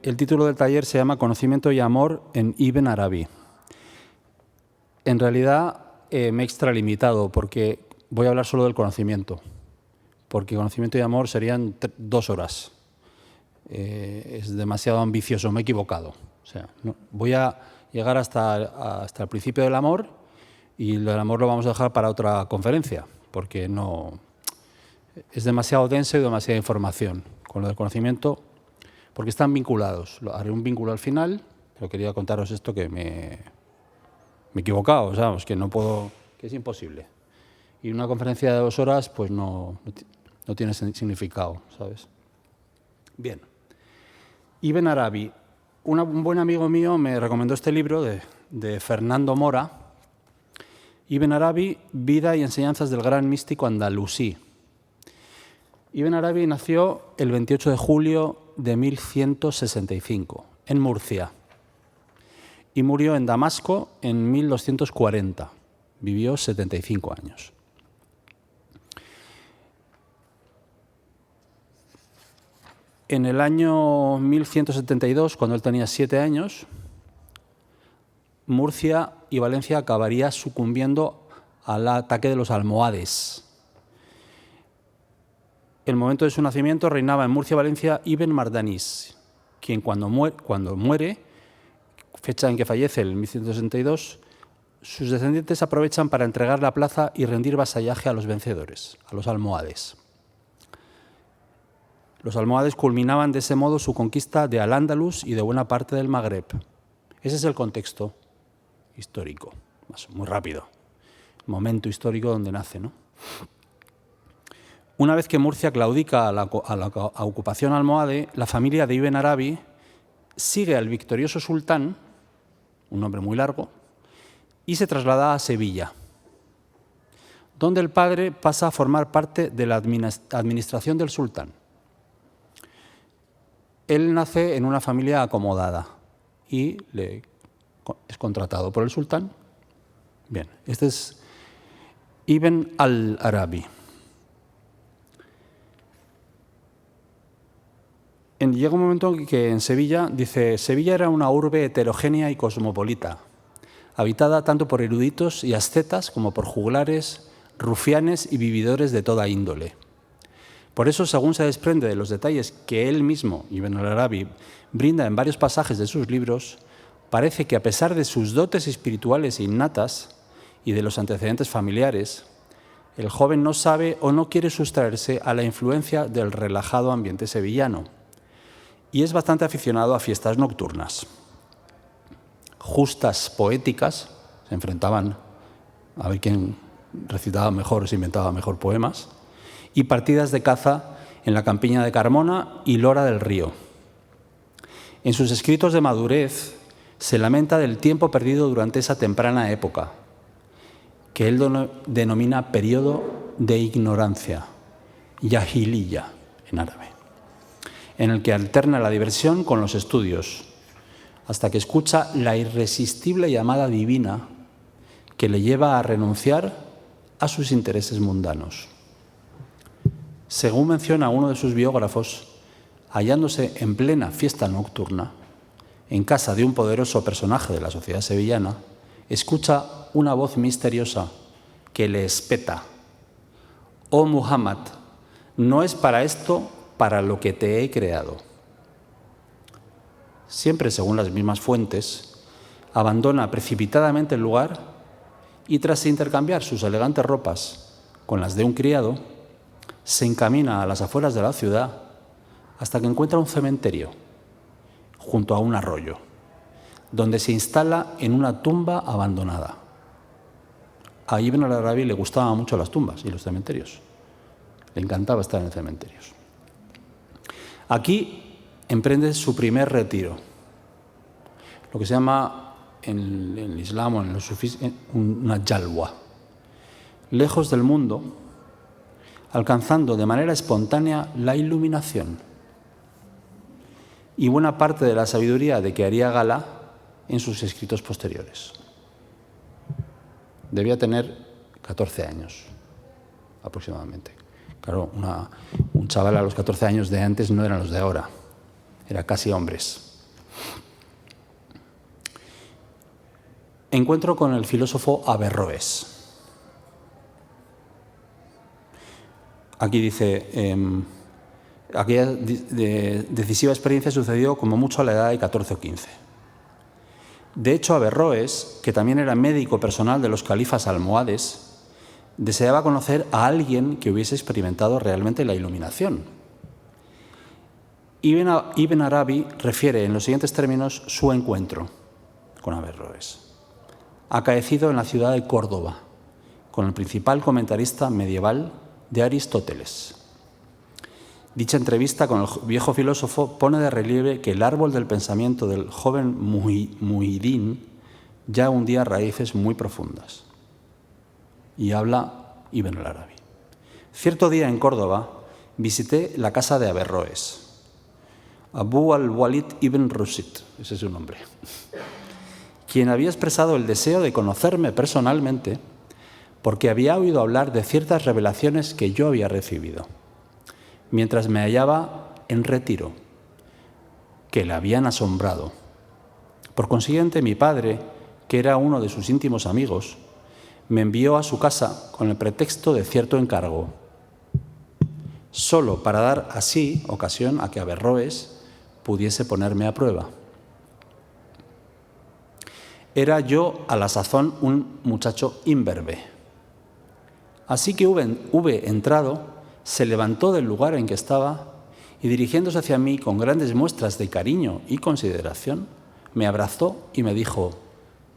el título del taller se llama Conocimiento y amor en Ibn Arabi. En realidad me he extralimitado porque voy a hablar solo del conocimiento, porque conocimiento y amor serían 2 horas. Es demasiado ambicioso, me he equivocado. O sea, no, voy a llegar hasta el principio del amor, y el amor lo vamos a dejar para otra conferencia, porque no es demasiado denso y demasiada información. Con lo del conocimiento, porque están vinculados. Haré un vínculo al final, pero quería contaros esto que me he equivocado, ¿sabes? Que no puedo, que es imposible. Y una conferencia de 2 horas, pues no tiene significado, ¿sabes? Bien. Ibn Arabi. Un buen amigo mío me recomendó este libro de Fernando Mora, Ibn Arabi, Vida y enseñanzas del gran místico andalusí. Ibn Arabi nació el 28 de julio de 1165, en Murcia, y murió en Damasco en 1240. Vivió 75 años. En el año 1172, cuando él tenía 7 años, Murcia y Valencia acabarían sucumbiendo al ataque de los almohades. En el momento de su nacimiento reinaba en Murcia y Valencia Ibn Mardanís, quien cuando muere, fecha en que fallece en 1162, sus descendientes aprovechan para entregar la plaza y rendir vasallaje a los vencedores, a los almohades. Los almohades culminaban de ese modo su conquista de Al-Ándalus y de buena parte del Magreb. Ese es el contexto histórico, muy rápido, el momento histórico donde nace, ¿no? Una vez que Murcia claudica a la ocupación almohade, la familia de Ibn Arabi sigue al victorioso sultán, un nombre muy largo, y se traslada a Sevilla, donde el padre pasa a formar parte de la administración del sultán. Él nace en una familia acomodada y es contratado por el sultán. Bien, este es Ibn al-Arabi. Llega un momento en que en Sevilla, dice, Sevilla era una urbe heterogénea y cosmopolita, habitada tanto por eruditos y ascetas como por juglares, rufianes y vividores de toda índole. Por eso, según se desprende de los detalles que él mismo, Ibn al-Arabi, brinda en varios pasajes de sus libros, parece que a pesar de sus dotes espirituales innatas y de los antecedentes familiares, el joven no sabe o no quiere sustraerse a la influencia del relajado ambiente sevillano y es bastante aficionado a fiestas nocturnas. Justas poéticas, se enfrentaban a ver quién recitaba mejor o se inventaba mejor poemas, y partidas de caza en la campiña de Carmona y Lora del Río. En sus escritos de madurez se lamenta del tiempo perdido durante esa temprana época, que él denomina periodo de ignorancia, yahiliya en árabe, en el que alterna la diversión con los estudios, hasta que escucha la irresistible llamada divina que le lleva a renunciar a sus intereses mundanos. Según menciona uno de sus biógrafos, hallándose en plena fiesta nocturna, en casa de un poderoso personaje de la sociedad sevillana, escucha una voz misteriosa que le espeta: «Oh Muhammad, no es para esto para lo que te he creado». Siempre según las mismas fuentes, abandona precipitadamente el lugar y tras intercambiar sus elegantes ropas con las de un criado, se encamina a las afueras de la ciudad hasta que encuentra un cementerio junto a un arroyo, donde se instala en una tumba abandonada. A Ibn al-Arabi le gustaban mucho las tumbas y los cementerios. Le encantaba estar en cementerios. Aquí emprende su primer retiro, lo que se llama en el Islam o en los sufís una jalwa, lejos del mundo, alcanzando de manera espontánea la iluminación y buena parte de la sabiduría de que haría gala en sus escritos posteriores. Debía tener 14 años aproximadamente. Claro, un chaval a los 14 años de antes no eran los de ahora, eran casi hombres. encuentro con el filósofo Averroes. Aquí dice, aquella decisiva experiencia sucedió como mucho a la edad de 14 o 15. De hecho, Averroes, que también era médico personal de los califas almohades, deseaba conocer a alguien que hubiese experimentado realmente la iluminación. Ibn Arabi refiere en los siguientes términos su encuentro con Averroes. Acaecido en la ciudad de Córdoba, con el principal comentarista medieval de Aristóteles. Dicha entrevista con el viejo filósofo pone de relieve que el árbol del pensamiento del joven Muhyiddin ya hundía raíces muy profundas. Y habla Ibn Arabi. Cierto día en Córdoba visité la casa de Averroes, Abu al-Walid ibn Rushd, ese es su nombre, quien había expresado el deseo de conocerme personalmente porque había oído hablar de ciertas revelaciones que yo había recibido, mientras me hallaba en retiro, que le habían asombrado. Por consiguiente, mi padre, que era uno de sus íntimos amigos, me envió a su casa con el pretexto de cierto encargo, solo para dar así ocasión a que Averroes pudiese ponerme a prueba. Era yo a la sazón un muchacho imberbe. Así que hube entrado, se levantó del lugar en que estaba y dirigiéndose hacia mí con grandes muestras de cariño y consideración, me abrazó y me dijo,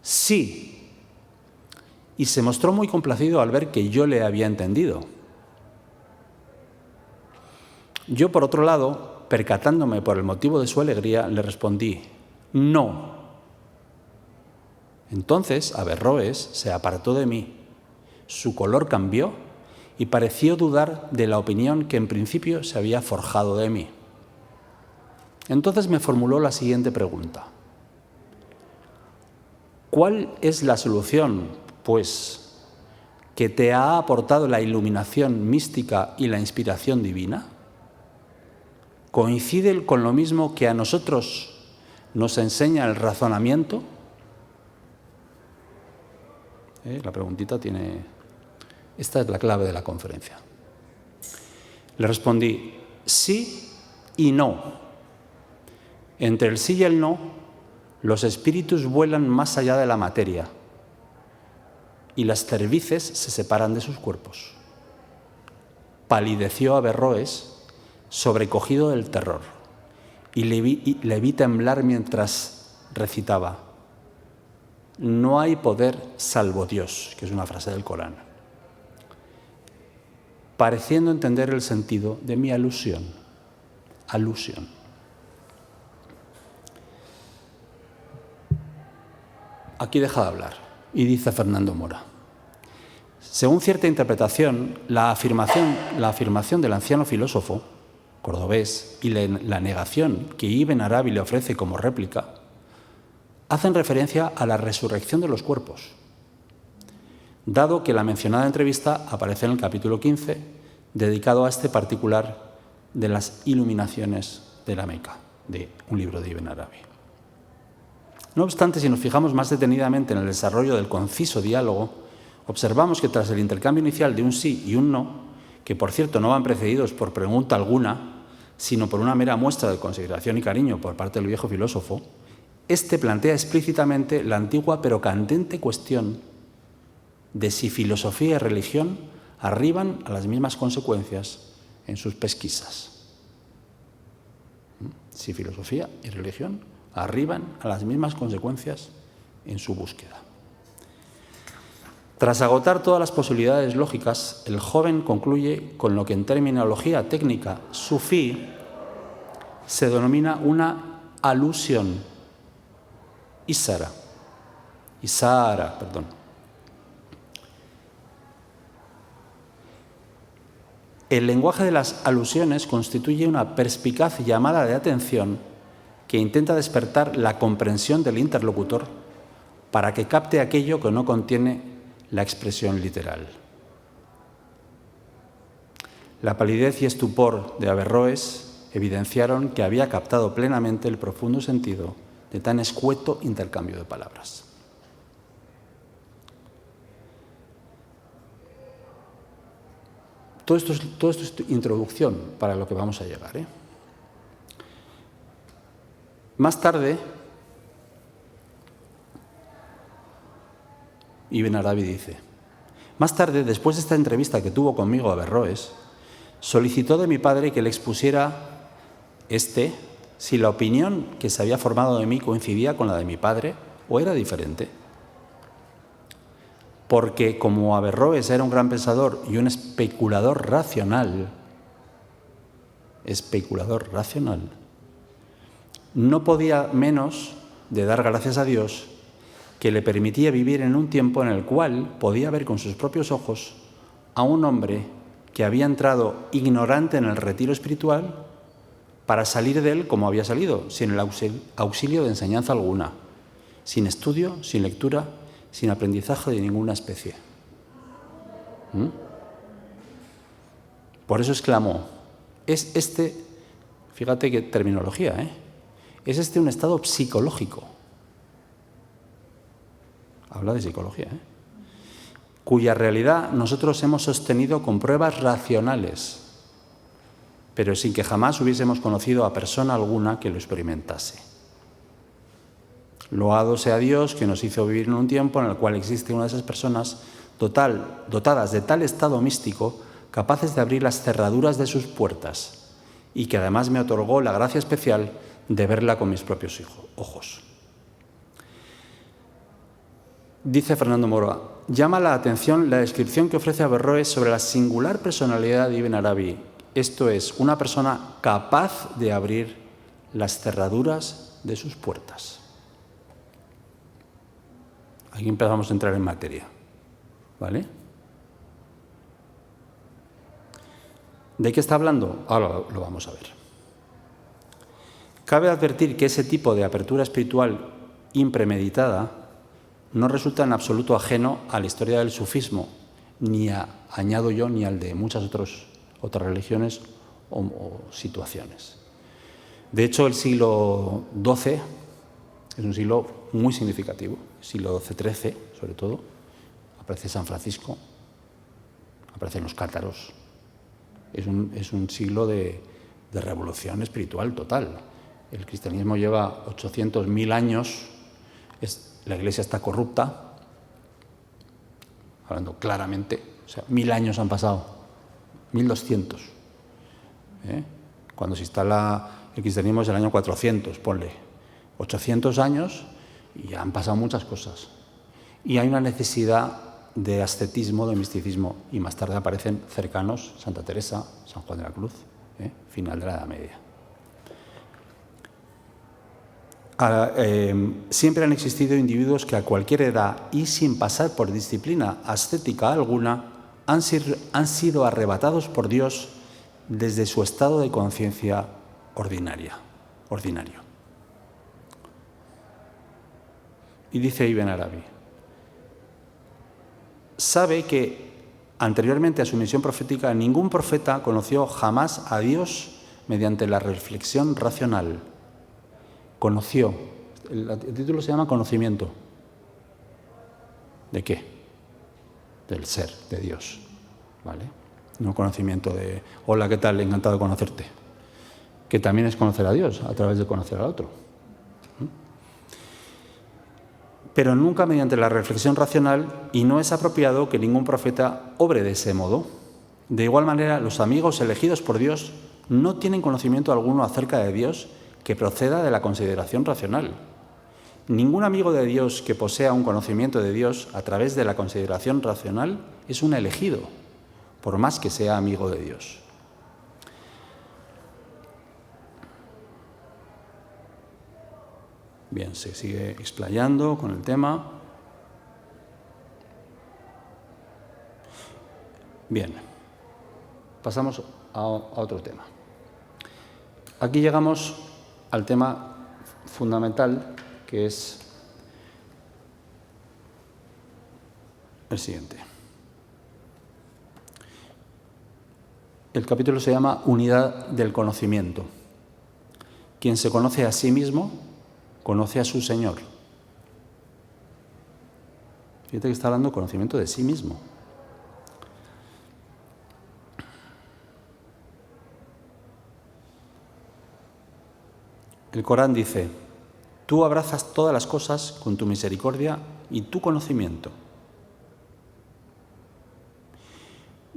sí, y se mostró muy complacido al ver que yo le había entendido. Yo, por otro lado, percatándome por el motivo de su alegría, le respondí, no. Entonces Averroes se apartó de mí, su color cambió y pareció dudar de la opinión que en principio se había forjado de mí. Entonces me formuló la siguiente pregunta. ¿Cuál es la solución, pues, que te ha aportado la iluminación mística y la inspiración divina? ¿Coincide con lo mismo que a nosotros nos enseña el razonamiento? La preguntita tiene... Esta es la clave de la conferencia. Le respondí, sí y no. Entre el sí y el no, los espíritus vuelan más allá de la materia y las cervices se separan de sus cuerpos. Palideció Averroes, sobrecogido del terror, y le vi temblar mientras recitaba, no hay poder salvo Dios, que es una frase del Corán, pareciendo entender el sentido de mi alusión. Aquí deja de hablar y dice Fernando Mora. Según cierta interpretación, la afirmación del anciano filósofo cordobés y la negación que Ibn Arabi le ofrece como réplica hacen referencia a la resurrección de los cuerpos, dado que la mencionada entrevista aparece en el capítulo 15, dedicado a este particular de las iluminaciones de la Meca, de un libro de Ibn Arabi. No obstante, si nos fijamos más detenidamente en el desarrollo del conciso diálogo, observamos que tras el intercambio inicial de un sí y un no, que por cierto no van precedidos por pregunta alguna, sino por una mera muestra de consideración y cariño por parte del viejo filósofo, este plantea explícitamente la antigua pero candente cuestión de si filosofía y religión arriban a las mismas consecuencias en sus pesquisas. Si filosofía y religión arriban a las mismas consecuencias en su búsqueda. Tras agotar todas las posibilidades lógicas, el joven concluye con lo que en terminología técnica sufí se denomina una alusión isara. El lenguaje de las alusiones constituye una perspicaz llamada de atención que intenta despertar la comprensión del interlocutor para que capte aquello que no contiene la expresión literal. La palidez y estupor de Averroes evidenciaron que había captado plenamente el profundo sentido de tan escueto intercambio de palabras. Todo esto es introducción para lo que vamos a llegar, ¿eh? Más tarde, Ibn Arabi dice, más tarde, después de esta entrevista que tuvo conmigo Averroes, solicitó de mi padre que le expusiera si la opinión que se había formado de mí coincidía con la de mi padre o era diferente. Porque como Averroes era un gran pensador y un especulador racional, no podía menos de dar gracias a Dios que le permitía vivir en un tiempo en el cual podía ver con sus propios ojos a un hombre que había entrado ignorante en el retiro espiritual para salir de él como había salido, sin el auxilio de enseñanza alguna, sin estudio, sin lectura, sin aprendizaje de ninguna especie. Por eso exclamó, fíjate qué terminología, es un estado psicológico. Habla de psicología, cuya realidad nosotros hemos sostenido con pruebas racionales, pero sin que jamás hubiésemos conocido a persona alguna que lo experimentase. Loado sea Dios que nos hizo vivir en un tiempo en el cual existe una de esas personas dotadas de tal estado místico, capaces de abrir las cerraduras de sus puertas, y que además me otorgó la gracia especial de verla con mis propios ojos. Dice Fernando Moroa, llama la atención la descripción que ofrece Averroes sobre la singular personalidad de Ibn Arabi, esto es, una persona capaz de abrir las cerraduras de sus puertas. Aquí empezamos a entrar en materia, ¿vale? ¿De qué está hablando? Ahora lo vamos a ver. Cabe advertir que ese tipo de apertura espiritual impremeditada no resulta en absoluto ajeno a la historia del sufismo, añado yo, ni al de muchas otras religiones o situaciones. De hecho, el siglo XII es un siglo muy significativo, siglo XII-XIII, sobre todo. Aparece San Francisco, aparecen los cátaros. Es un siglo de revolución espiritual total. El cristianismo lleva 800.000 años, la Iglesia está corrupta, hablando claramente, o sea, 1000 años han pasado, 1200. Cuando se instala el cristianismo es el año 400, ponle 800 años y ya han pasado muchas cosas. Y hay una necesidad de ascetismo, de misticismo, y más tarde aparecen cercanos Santa Teresa, San Juan de la Cruz, final de la Edad Media. Siempre han existido individuos que a cualquier edad y sin pasar por disciplina ascética alguna han sido arrebatados por Dios desde su estado de conciencia ordinario. Y dice Ibn Arabi, sabe que anteriormente a su misión profética ningún profeta conoció jamás a Dios mediante la reflexión racional. Conoció, el título se llama conocimiento. ¿De qué? Del ser, de Dios, ¿vale? No conocimiento de, hola, ¿qué tal? Encantado de conocerte. Que también es conocer a Dios a través de conocer al otro. Pero nunca mediante la reflexión racional, y no es apropiado que ningún profeta obre de ese modo. De igual manera, los amigos elegidos por Dios no tienen conocimiento alguno acerca de Dios que proceda de la consideración racional. Ningún amigo de Dios que posea un conocimiento de Dios a través de la consideración racional es un elegido, por más que sea amigo de Dios. Bien, se sigue explayando con el tema. Bien, pasamos a otro tema. Aquí llegamos al tema fundamental, que es el siguiente. El capítulo se llama Unidad del conocimiento. Quien se conoce a sí mismo, conoce a su Señor. Fíjate que está hablando de conocimiento de sí mismo. El Corán dice: tú abrazas todas las cosas con tu misericordia y tu conocimiento.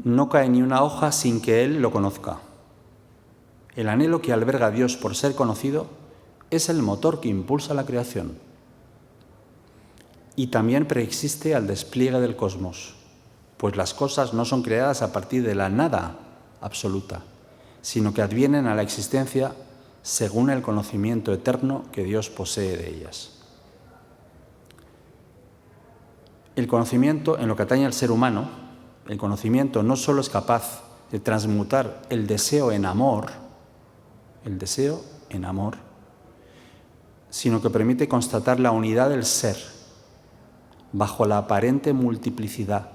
No cae ni una hoja sin que Él lo conozca. El anhelo que alberga Dios por ser conocido es el motor que impulsa la creación. Y también preexiste al despliegue del cosmos, pues las cosas no son creadas a partir de la nada absoluta, sino que advienen a la existencia según el conocimiento eterno que Dios posee de ellas. El conocimiento, en lo que atañe al ser humano, el conocimiento no solo es capaz de transmutar el deseo en amor, sino que permite constatar la unidad del ser bajo la aparente multiplicidad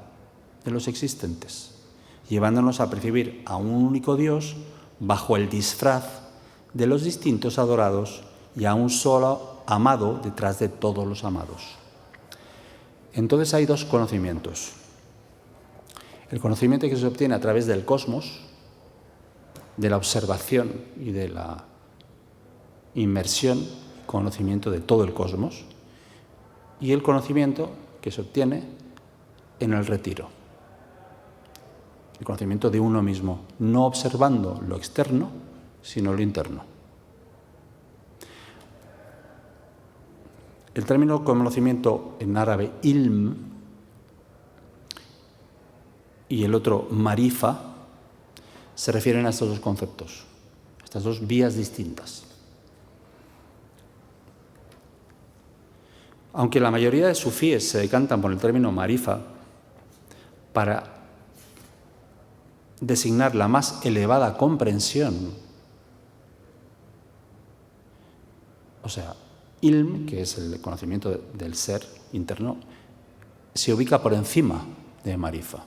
de los existentes, llevándonos a percibir a un único Dios bajo el disfraz de los distintos adorados y a un solo amado detrás de todos los amados. Entonces hay dos conocimientos. El conocimiento que se obtiene a través del cosmos, de la observación y de la inmersión, conocimiento de todo el cosmos, y el conocimiento que se obtiene en el retiro. El conocimiento de uno mismo, no observando lo externo, sino lo interno. El término conocimiento en árabe, ilm, y el otro, marifa, se refieren a estos dos conceptos, a estas dos vías distintas. Aunque la mayoría de sufíes se decantan por el término marifa para designar la más elevada comprensión, o sea, ilm, que es el conocimiento del ser interno, se ubica por encima de marifa.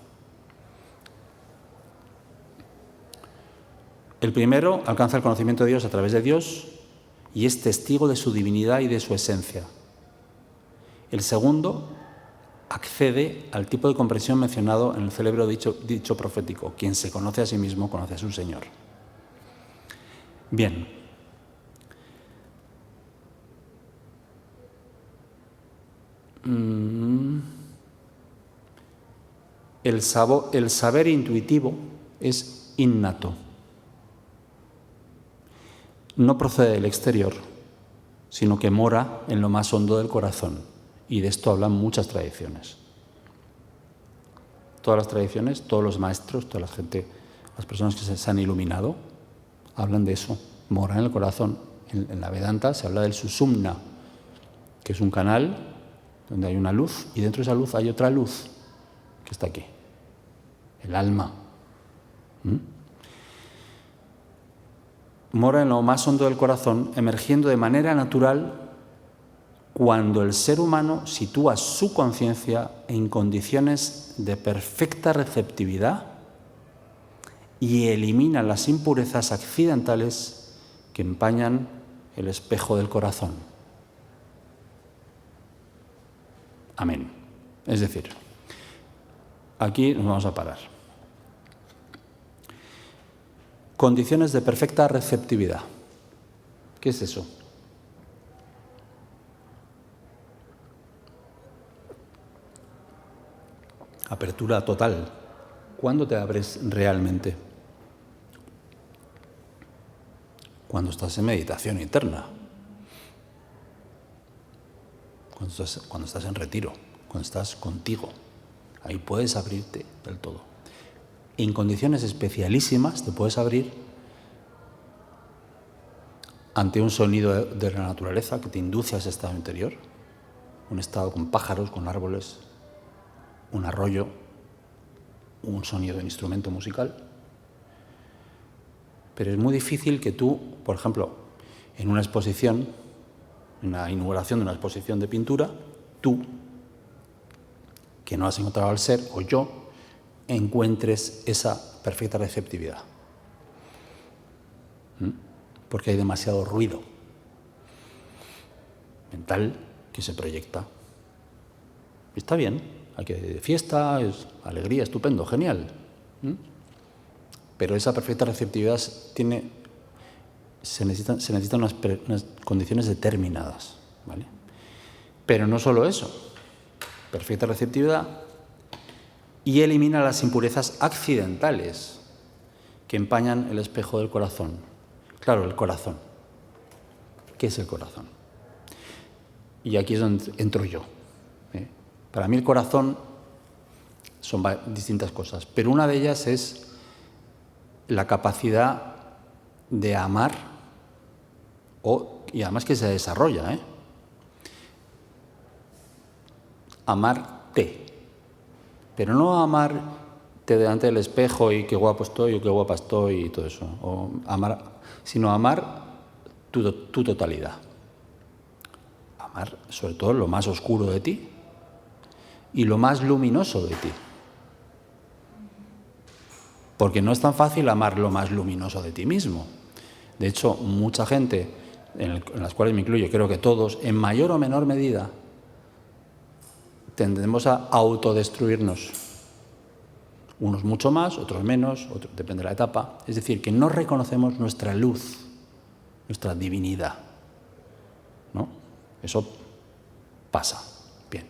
El primero alcanza el conocimiento de Dios a través de Dios y es testigo de su divinidad y de su esencia. El segundo accede al tipo de comprensión mencionado en el célebre dicho profético: quien se conoce a sí mismo conoce a su Señor. Bien. El saber intuitivo es innato. No procede del exterior, sino que mora en lo más hondo del corazón. Y de esto hablan muchas tradiciones. Todas las tradiciones, todos los maestros, toda la gente, las personas que se han iluminado, hablan de eso. Mora en el corazón. En la Vedanta se habla del Susumna, que es un canal donde hay una luz y dentro de esa luz hay otra luz que está aquí. El alma. Mora en lo más hondo del corazón, emergiendo de manera natural cuando el ser humano sitúa su conciencia en condiciones de perfecta receptividad y elimina las impurezas accidentales que empañan el espejo del corazón. Amén. Es decir, aquí nos vamos a parar. Condiciones de perfecta receptividad. ¿Qué es eso? Apertura total. ¿Cuándo te abres realmente? Cuando estás en meditación interna. Cuando estás en retiro. Cuando estás contigo. Ahí puedes abrirte del todo. En condiciones especialísimas te puedes abrir ante un sonido de la naturaleza que te induce a ese estado interior. Un estado con pájaros, con árboles, un arroyo, un sonido de instrumento musical. Pero es muy difícil que tú, por ejemplo, en una exposición, en la inauguración de una exposición de pintura, tú, que no has encontrado al ser, o yo, encuentres esa perfecta receptividad. Porque hay demasiado ruido mental que se proyecta. Está bien, hay que de fiesta, es alegría, estupendo, genial. Pero esa perfecta receptividad se necesitan unas condiciones determinadas, ¿vale? Pero no solo eso, perfecta receptividad y elimina las impurezas accidentales que empañan el espejo del corazón. Claro, el corazón. ¿Qué es el corazón? Y aquí es donde entro yo. Para mí el corazón son distintas cosas, pero una de ellas es la capacidad de amar, y además que se desarrolla, amarte, pero no amarte delante del espejo y qué guapo estoy o qué guapa estoy y todo eso, sino amar tu totalidad. Amar sobre todo lo más oscuro de ti y lo más luminoso de ti. Porque no es tan fácil amar lo más luminoso de ti mismo. De hecho, mucha gente, en las cuales me incluyo, creo que todos, en mayor o menor medida, tendemos a autodestruirnos. Unos mucho más, otros menos, depende de la etapa. Es decir, que no reconocemos nuestra luz, nuestra divinidad, ¿no? Eso pasa. Bien.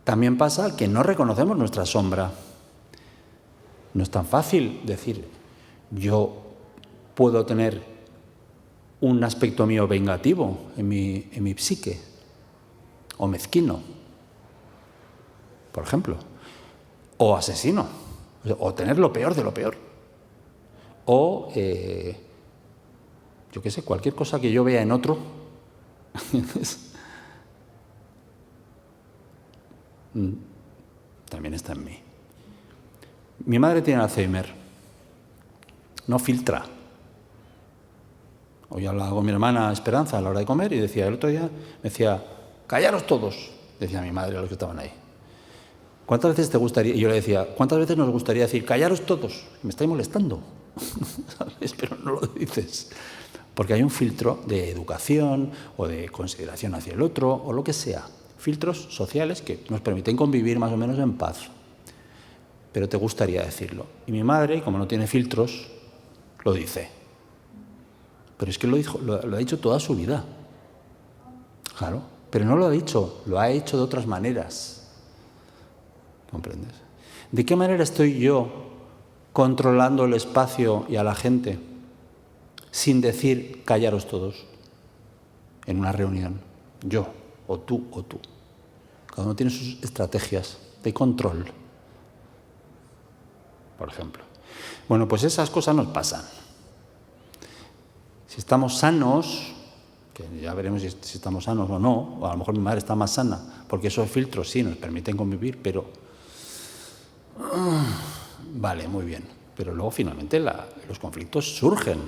También pasa que no reconocemos nuestra sombra. No es tan fácil decir, yo puedo tener un aspecto mío vengativo en mi psique, o mezquino, por ejemplo, o asesino, o tener lo peor de lo peor, o, yo qué sé, cualquier cosa que yo vea en otro, también está en mí. Mi madre tiene Alzheimer, no filtra. Hoy hablaba con mi hermana Esperanza a la hora de comer y decía, el otro día me decía, callaros todos, decía mi madre a los que estaban ahí. ¿Cuántas veces te gustaría? Y yo le decía, ¿cuántas veces nos gustaría decir, callaros todos? Me estáis molestando, ¿sabes? Pero no lo dices. Porque hay un filtro de educación o de consideración hacia el otro o lo que sea. Filtros sociales que nos permiten convivir más o menos en paz. Pero te gustaría decirlo. Y mi madre, como no tiene filtros, lo dice. Pero es que lo ha dicho toda su vida. Claro, pero no lo ha dicho, lo ha hecho de otras maneras. ¿Comprendes? ¿De qué manera estoy yo controlando el espacio y a la gente sin decir callaros todos en una reunión? Yo, o tú, o tú. Cada uno tiene sus estrategias de control, por ejemplo. Bueno, pues esas cosas nos pasan. Si estamos sanos, que ya veremos si estamos sanos o no, o a lo mejor mi madre está más sana, porque esos filtros sí nos permiten convivir, pero vale, muy bien. Pero luego finalmente los conflictos surgen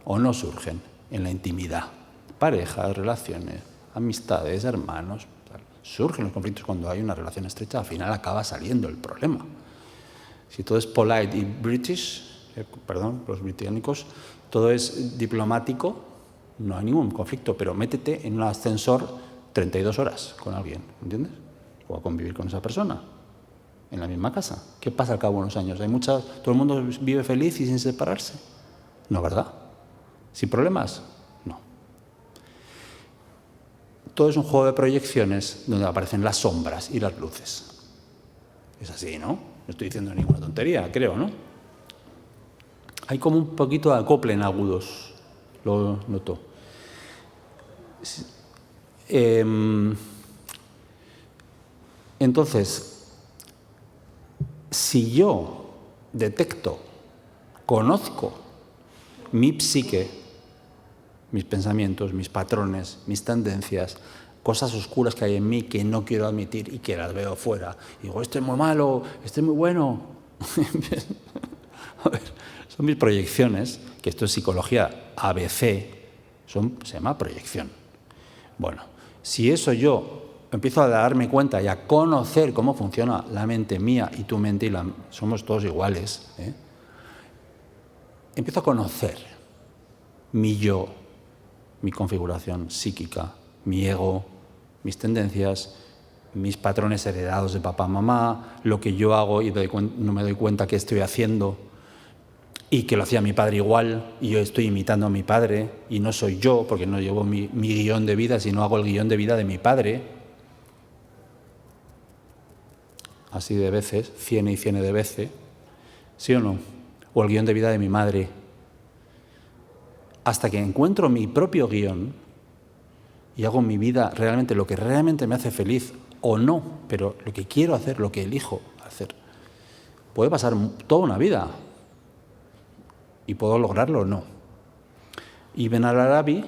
o no surgen en la intimidad. Parejas, relaciones, amistades, hermanos. Surgen los conflictos cuando hay una relación estrecha, al final acaba saliendo el problema. Si todo es polite y British, perdón, los británicos, todo es diplomático, no hay ningún conflicto, pero métete en un ascensor 32 horas con alguien, ¿entiendes? O a convivir con esa persona en la misma casa. ¿Qué pasa al cabo de unos años? ¿Todo el mundo vive feliz y sin separarse? No, ¿verdad? ¿Sin problemas? No. Todo es un juego de proyecciones donde aparecen las sombras y las luces. Es así, ¿no? No estoy diciendo ninguna tontería, creo, ¿no? Hay como un poquito de acople en agudos, lo noto. Entonces, si yo detecto, conozco mi psique, mis pensamientos, mis patrones, mis tendencias, cosas oscuras que hay en mí que no quiero admitir y que las veo fuera, y digo, este es muy malo, este es muy bueno. A ver, son mis proyecciones, que esto es psicología ABC, se llama proyección. Bueno, si eso yo empiezo a darme cuenta y a conocer cómo funciona la mente mía y tu mente, somos todos iguales, empiezo a conocer mi yo, mi configuración psíquica, mi ego, mis tendencias, mis patrones heredados de papá, mamá, lo que yo hago y no me doy cuenta que estoy haciendo. y que lo hacía mi padre igual, y yo estoy imitando a mi padre, y no soy yo, porque no llevo mi guión de vida, sino hago el guión de vida de mi padre. Así de veces, ciene y ciene de veces, ¿sí o no? O el guión de vida de mi madre. Hasta que encuentro mi propio guión y hago mi vida realmente lo que realmente me hace feliz, o no, pero lo que quiero hacer, lo que elijo hacer. Puede pasar toda una vida y puedo lograrlo o no. Ibn al-Arabi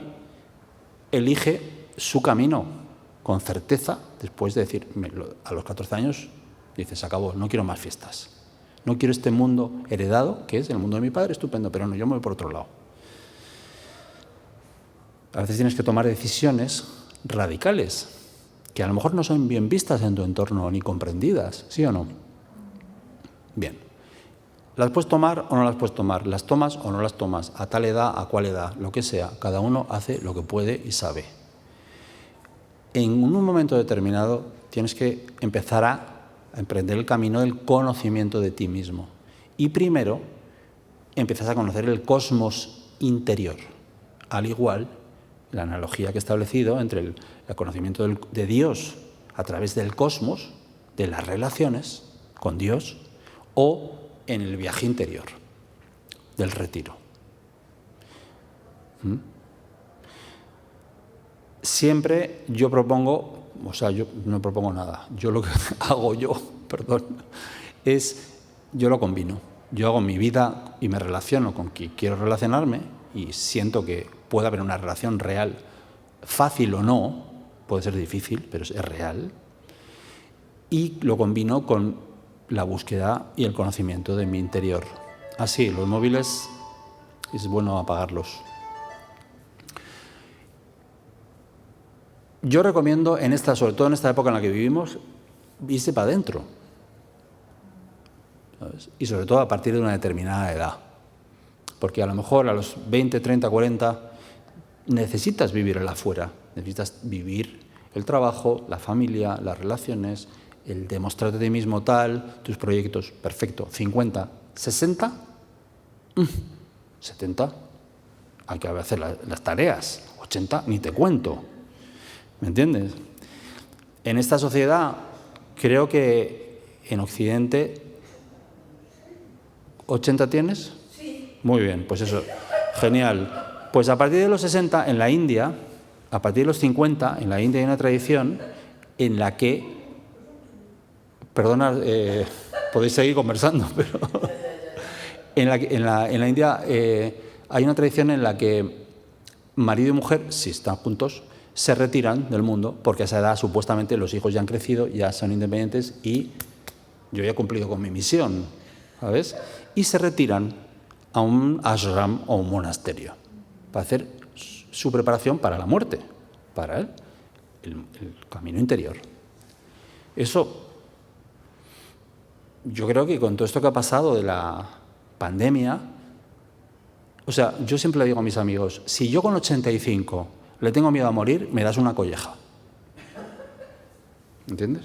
elige su camino con certeza después de decir, a los 14 años, dice, se acabó, no quiero más fiestas. No quiero este mundo heredado, que es el mundo de mi padre, estupendo, pero no, yo me voy por otro lado. A veces tienes que tomar decisiones radicales, que a lo mejor no son bien vistas en tu entorno ni comprendidas, ¿sí o no? Bien. ¿Las puedes tomar o no las puedes tomar? ¿Las tomas o no las tomas? ¿A tal edad, a cuál edad? Lo que sea. Cada uno hace lo que puede y sabe. En un momento determinado tienes que empezar a emprender el camino del conocimiento de ti mismo. Y primero empiezas a conocer el cosmos interior. Al igual, la analogía que he establecido entre el conocimiento de Dios a través del cosmos, de las relaciones con Dios, o en el viaje interior, del retiro. Siempre yo propongo, yo no propongo nada, yo lo que hago es, yo lo combino. Yo hago mi vida y me relaciono con quien quiero relacionarme y siento que puede haber una relación real, fácil o no, puede ser difícil, pero es real, y lo combino con la búsqueda y el conocimiento de mi interior. Así, los móviles es bueno apagarlos. Yo recomiendo, sobre todo en esta época en la que vivimos, irse para adentro. ¿Sabes? Y sobre todo a partir de una determinada edad. Porque a lo mejor a los 20, 30, 40 necesitas vivir el afuera. Necesitas vivir el trabajo, la familia, las relaciones, el demostrarte a ti mismo tal, tus proyectos, perfecto. 50, 60, 70, hay que hacer las tareas. 80, ni te cuento. ¿Me entiendes? En esta sociedad, creo que en Occidente, ¿80 tienes? Sí. Muy bien, pues eso, genial. Pues a partir de los 60, en la India, a partir de los 50, en la India hay una tradición en la que, perdona, podéis seguir conversando, pero en la India hay una tradición en la que marido y mujer, si están juntos, se retiran del mundo porque a esa edad supuestamente los hijos ya han crecido, ya son independientes y yo ya he cumplido con mi misión, ¿sabes? Y se retiran a un ashram o un monasterio para hacer su preparación para la muerte, para el camino interior. Eso, yo creo que con todo esto que ha pasado de la pandemia, yo siempre le digo a mis amigos, si yo con 85 le tengo miedo a morir, me das una colleja. ¿Entiendes?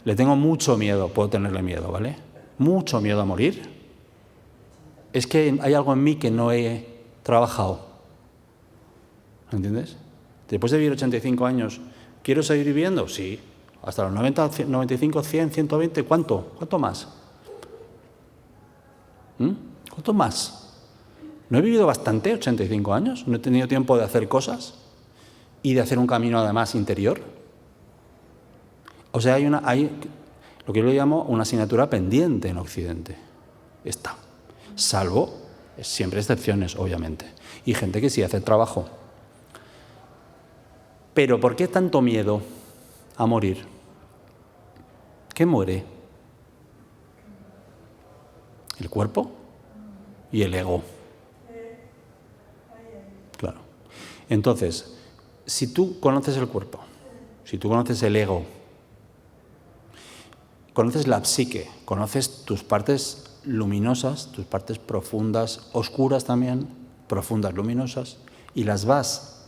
Le tengo mucho miedo, puedo tenerle miedo, ¿vale? Mucho miedo a morir. Es que hay algo en mí que no he trabajado. ¿Entiendes? Después de vivir 85 años, ¿quiero seguir viviendo? Sí. Hasta los 90, 95, 100, 120, ¿cuánto? ¿Cuánto más? ¿Cuánto más? ¿No he vivido bastante 85 años? ¿No he tenido tiempo de hacer cosas? ¿Y de hacer un camino además interior? Hay lo que yo le llamo una asignatura pendiente en Occidente. Está. Salvo, siempre excepciones, obviamente. Y gente que sí hace el trabajo. Pero ¿por qué tanto miedo a morir? ¿Qué muere? ¿El cuerpo? Y el ego. Claro. Entonces, si tú conoces el cuerpo, si tú conoces el ego, conoces la psique, conoces tus partes luminosas, tus partes profundas, oscuras también, profundas, luminosas, y las vas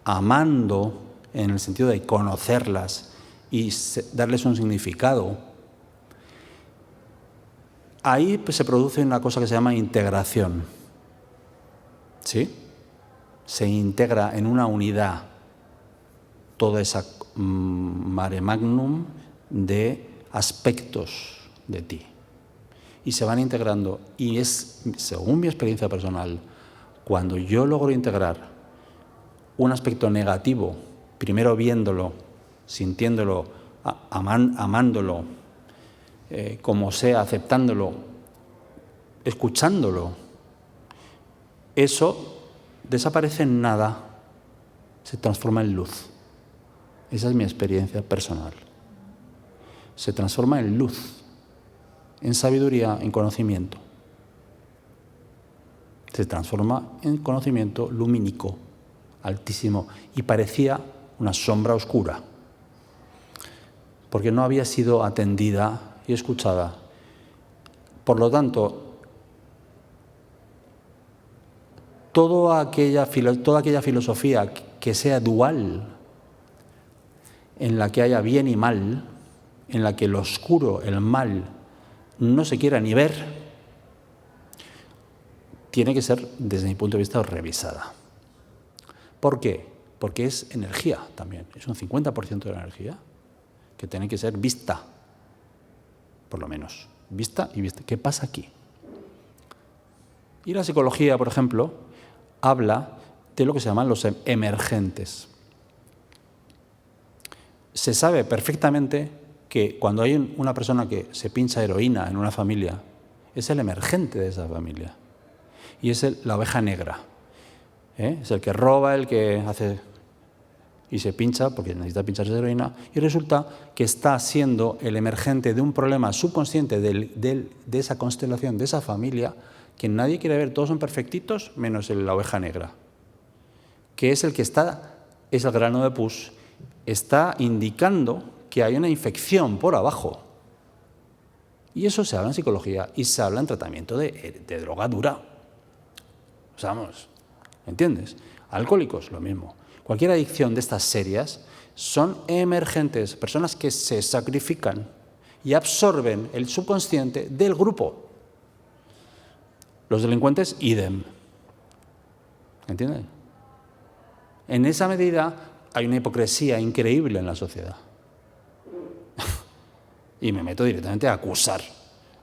amando en el sentido de conocerlas y darles un significado, Ahí pues, se produce una cosa que se llama integración. ¿Sí? Se integra en una unidad toda esa mare magnum de aspectos de ti. Y se van integrando. Y es, según mi experiencia personal, cuando yo logro integrar un aspecto negativo, primero viéndolo, sintiéndolo, amándolo, como sea, aceptándolo, escuchándolo, eso desaparece en nada, se transforma en luz. Esa es mi experiencia personal. Se transforma en luz, en sabiduría, en conocimiento. Se transforma en conocimiento lumínico, altísimo, y parecía una sombra oscura, porque no había sido atendida y escuchada. Por lo tanto, toda aquella filosofía que sea dual, en la que haya bien y mal, en la que lo oscuro, el mal, no se quiera ni ver, tiene que ser, desde mi punto de vista, revisada. ¿Por qué? Porque es energía también, es un 50% de la energía que tiene que ser vista, por lo menos, vista y vista. ¿Qué pasa aquí? Y la psicología, por ejemplo, habla de lo que se llaman los emergentes. Se sabe perfectamente que cuando hay una persona que se pincha heroína en una familia, es el emergente de esa familia. Y es la oveja negra. Es el que roba, el que hace y se pincha porque necesita pincharse heroína, y resulta que está siendo el emergente de un problema subconsciente de esa constelación, de esa familia, que nadie quiere ver, todos son perfectitos, menos la oveja negra, que es el que está, es el grano de pus, está indicando que hay una infección por abajo. Y eso se habla en psicología y se habla en tratamiento de droga dura. O sea, vamos, ¿entiendes? Alcohólicos, lo mismo. Cualquier adicción de estas serias son emergentes, personas que se sacrifican y absorben el subconsciente del grupo. Los delincuentes, idem. ¿Entienden? En esa medida hay una hipocresía increíble en la sociedad. Y me meto directamente a acusar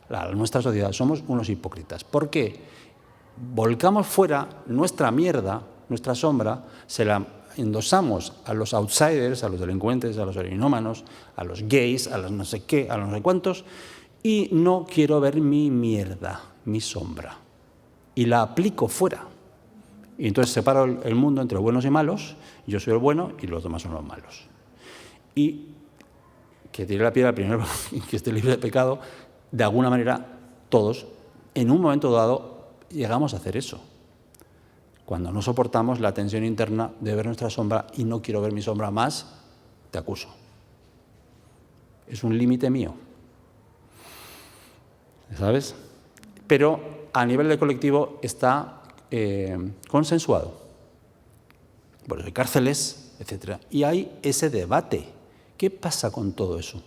a nuestra sociedad. Somos unos hipócritas. ¿Por qué? Volcamos fuera nuestra mierda, nuestra sombra, se la endosamos a los outsiders, a los delincuentes, a los heroinómanos, a los gays, a los no sé qué, a los no sé cuántos, y no quiero ver mi mierda, mi sombra. Y la aplico fuera. Y entonces separo el mundo entre buenos y malos, yo soy el bueno y los demás son los malos. Y que tire la piedra primero y que esté libre de pecado, de alguna manera todos, en un momento dado, llegamos a hacer eso. Cuando no soportamos la tensión interna de ver nuestra sombra y no quiero ver mi sombra más, te acuso. Es un límite mío. ¿Sabes? Pero a nivel de colectivo está consensuado. Por eso hay cárceles, etc. Y hay ese debate. ¿Qué pasa con todo eso?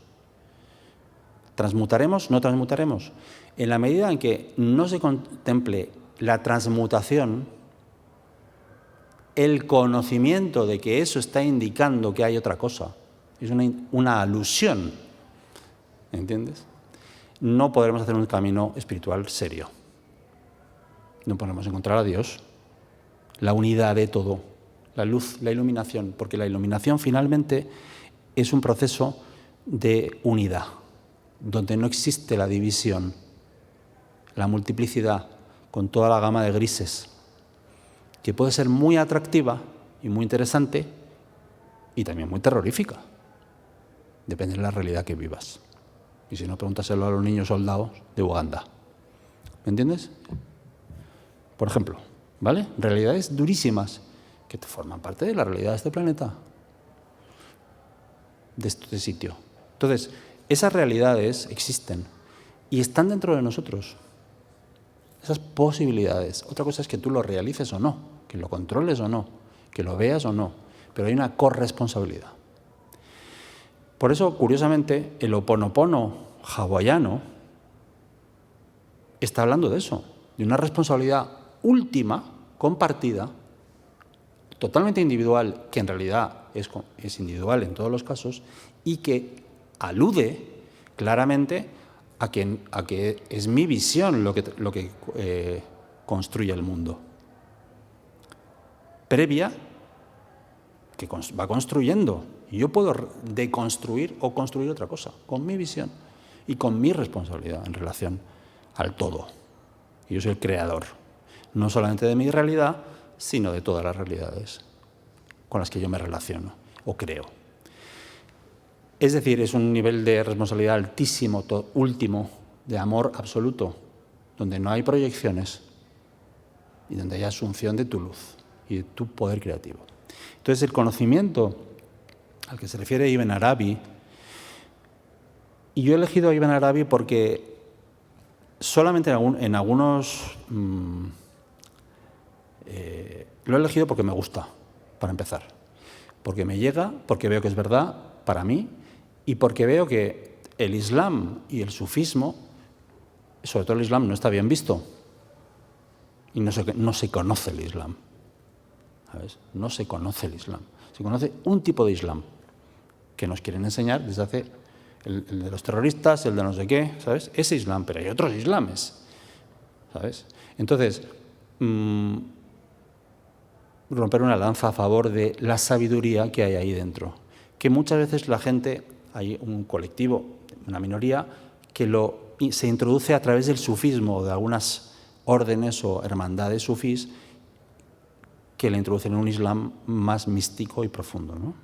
¿Transmutaremos? ¿No transmutaremos? En la medida en que no se contemple la transmutación, el conocimiento de que eso está indicando que hay otra cosa, es una alusión, ¿entiendes? No podremos hacer un camino espiritual serio. No podremos encontrar a Dios, la unidad de todo, la luz, la iluminación, porque la iluminación finalmente es un proceso de unidad, donde no existe la división, la multiplicidad, con toda la gama de grises, que puede ser muy atractiva y muy interesante y también muy terrorífica. Depende de la realidad que vivas. Y si no, pregúntaselo a los niños soldados de Uganda. ¿Me entiendes? Por ejemplo, ¿vale? Realidades durísimas que forman parte de la realidad de este planeta, de este sitio. Entonces, esas realidades existen y están dentro de nosotros. Esas posibilidades. Otra cosa es que tú lo realices o no, que lo controles o no, que lo veas o no, pero hay una corresponsabilidad. Por eso, curiosamente, el Ho'oponopono hawaiano está hablando de eso, de una responsabilidad última, compartida, totalmente individual, que en realidad es individual en todos los casos, y que alude claramente a que es mi visión lo que construye el mundo. Previa, que va construyendo. Y yo puedo deconstruir o construir otra cosa, con mi visión y con mi responsabilidad en relación al todo. Y yo soy el creador, no solamente de mi realidad, sino de todas las realidades con las que yo me relaciono o creo. Es decir, es un nivel de responsabilidad altísimo, último, de amor absoluto, donde no hay proyecciones y donde hay asunción de tu luz y de tu poder creativo. Entonces, el conocimiento al que se refiere Ibn Arabi, y yo he elegido a Ibn Arabi porque solamente en algunos... lo he elegido porque me gusta, para empezar. Porque me llega, porque veo que es verdad para mí, y porque veo que el Islam y el sufismo, sobre todo el Islam, no está bien visto. Y no se conoce el Islam. ¿Sabes? No se conoce el Islam. Se conoce un tipo de Islam que nos quieren enseñar desde hace el de los terroristas, el de no sé qué, ¿sabes? Ese Islam, pero hay otros islames, ¿sabes? Entonces, romper una lanza a favor de la sabiduría que hay ahí dentro. Que muchas veces la gente, hay un colectivo, una minoría, que se introduce a través del sufismo o de algunas órdenes o hermandades sufís que le introducen en un Islam más místico y profundo, ¿no?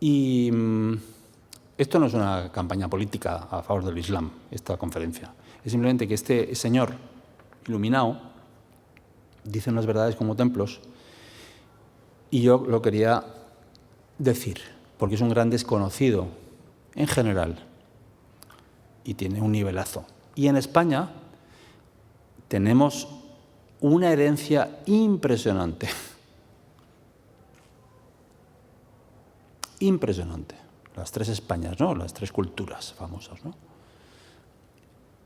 Y esto no es una campaña política a favor del Islam, esta conferencia. Es simplemente que este señor iluminado dice unas verdades como templos y yo lo quería decir, porque es un gran desconocido en general y tiene un nivelazo. Y en España tenemos una herencia impresionante. Impresionante. Las tres Españas, ¿no? Las tres culturas famosas, ¿no?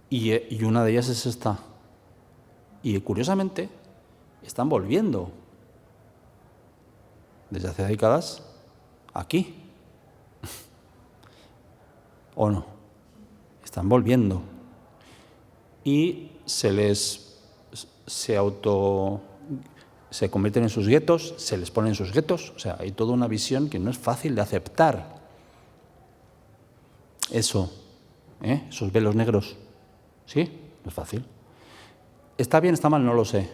Y una de ellas es esta. Y curiosamente están volviendo desde hace décadas aquí. ¿O no? Están volviendo. Y se convierten en sus guetos, se les pone en sus guetos. O sea, hay toda una visión que no es fácil de aceptar. Eso, esos velos negros. ¿Sí? No es fácil. ¿Está bien, está mal? No lo sé.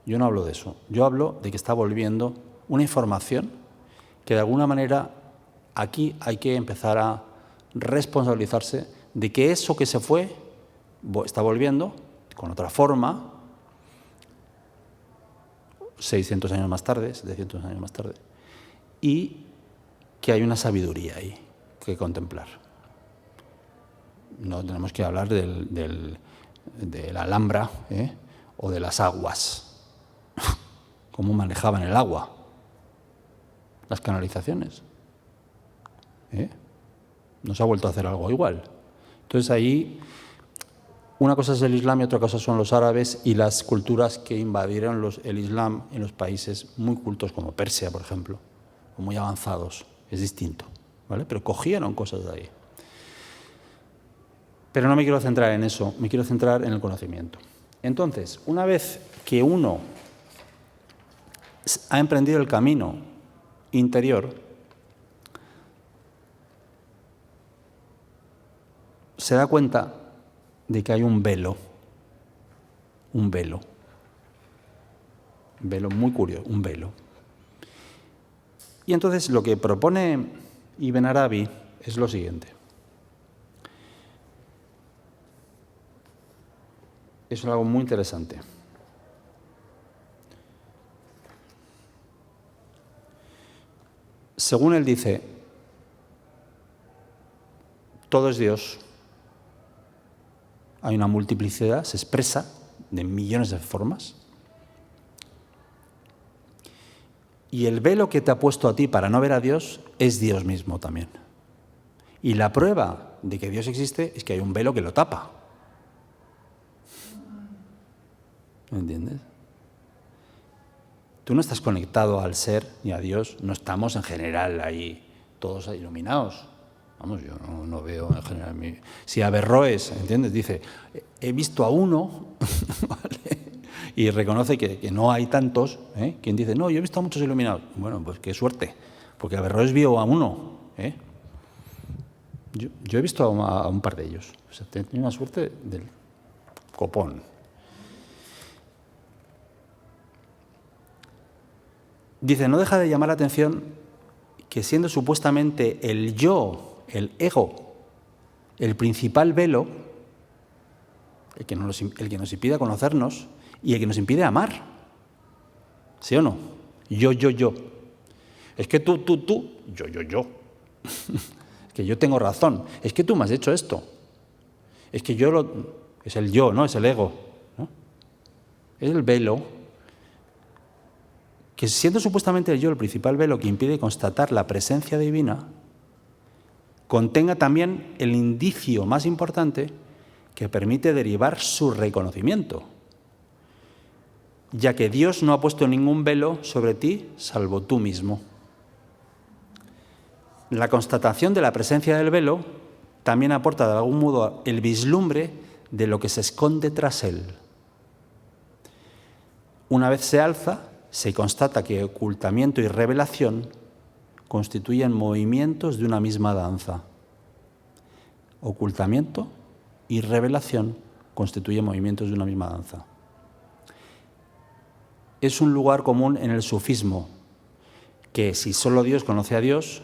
Yo no hablo de eso. Yo hablo de que está volviendo una información que de alguna manera aquí hay que empezar a responsabilizarse de que eso que se fue está volviendo con otra forma 600 años más tarde, 700 años más tarde, y que hay una sabiduría ahí que contemplar. No tenemos que hablar de la Alhambra o de las aguas, cómo manejaban el agua, las canalizaciones. No se ha vuelto a hacer algo igual. Entonces ahí, una cosa es el Islam y otra cosa son los árabes y las culturas que invadieron el Islam en los países muy cultos como Persia, por ejemplo, o muy avanzados. Es distinto, ¿vale? Pero cogieron cosas de ahí. Pero no me quiero centrar en eso, me quiero centrar en el conocimiento. Entonces, una vez que uno ha emprendido el camino interior, se da cuenta de que hay un velo muy curioso, un velo. Y entonces lo que propone Ibn Arabi es lo siguiente. Es algo muy interesante. Según él dice, todo es Dios. Hay una multiplicidad, se expresa de millones de formas. Y el velo que te ha puesto a ti para no ver a Dios es Dios mismo también. Y la prueba de que Dios existe es que hay un velo que lo tapa. ¿Me entiendes? Tú no estás conectado al ser ni a Dios, no estamos en general ahí todos iluminados. Vamos, yo no veo en general. Si Averroes, ¿entiendes? Dice, he visto a uno, ¿vale? Y reconoce que no hay tantos. Quien dice, no, yo he visto a muchos iluminados. Bueno, pues qué suerte, porque Averroes vio a uno. Yo he visto a un par de ellos. O sea, tengo una suerte del copón. Dice, no deja de llamar la atención que siendo supuestamente el yo, el ego, el principal velo, el que nos impide conocernos y el que nos impide amar. ¿Sí o no? Yo. Es que tú, yo. Es que yo tengo razón. Es que tú me has hecho esto. Es que es el yo, ¿no? Es el ego, ¿no? Es el velo que, siendo supuestamente el yo el principal velo que impide constatar la presencia divina, contenga también el indicio más importante que permite derivar su reconocimiento, ya que Dios no ha puesto ningún velo sobre ti salvo tú mismo. La constatación de la presencia del velo también aporta de algún modo el vislumbre de lo que se esconde tras él. Una vez se alza, se constata que ocultamiento y revelación constituyen movimientos de una misma danza. Ocultamiento y revelación constituyen movimientos de una misma danza. Es un lugar común en el sufismo, que si solo Dios conoce a Dios,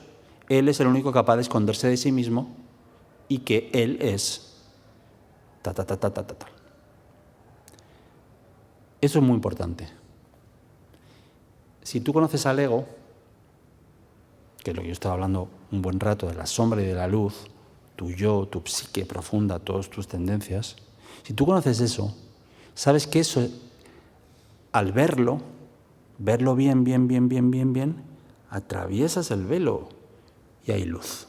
Él es el único capaz de esconderse de sí mismo y que Él es ta. Eso es muy importante. Si tú conoces al ego, que es lo que yo estaba hablando un buen rato, de la sombra y de la luz, tu yo, tu psique profunda, todas tus tendencias, si tú conoces eso, sabes que eso, al verlo bien, atraviesas el velo y hay luz.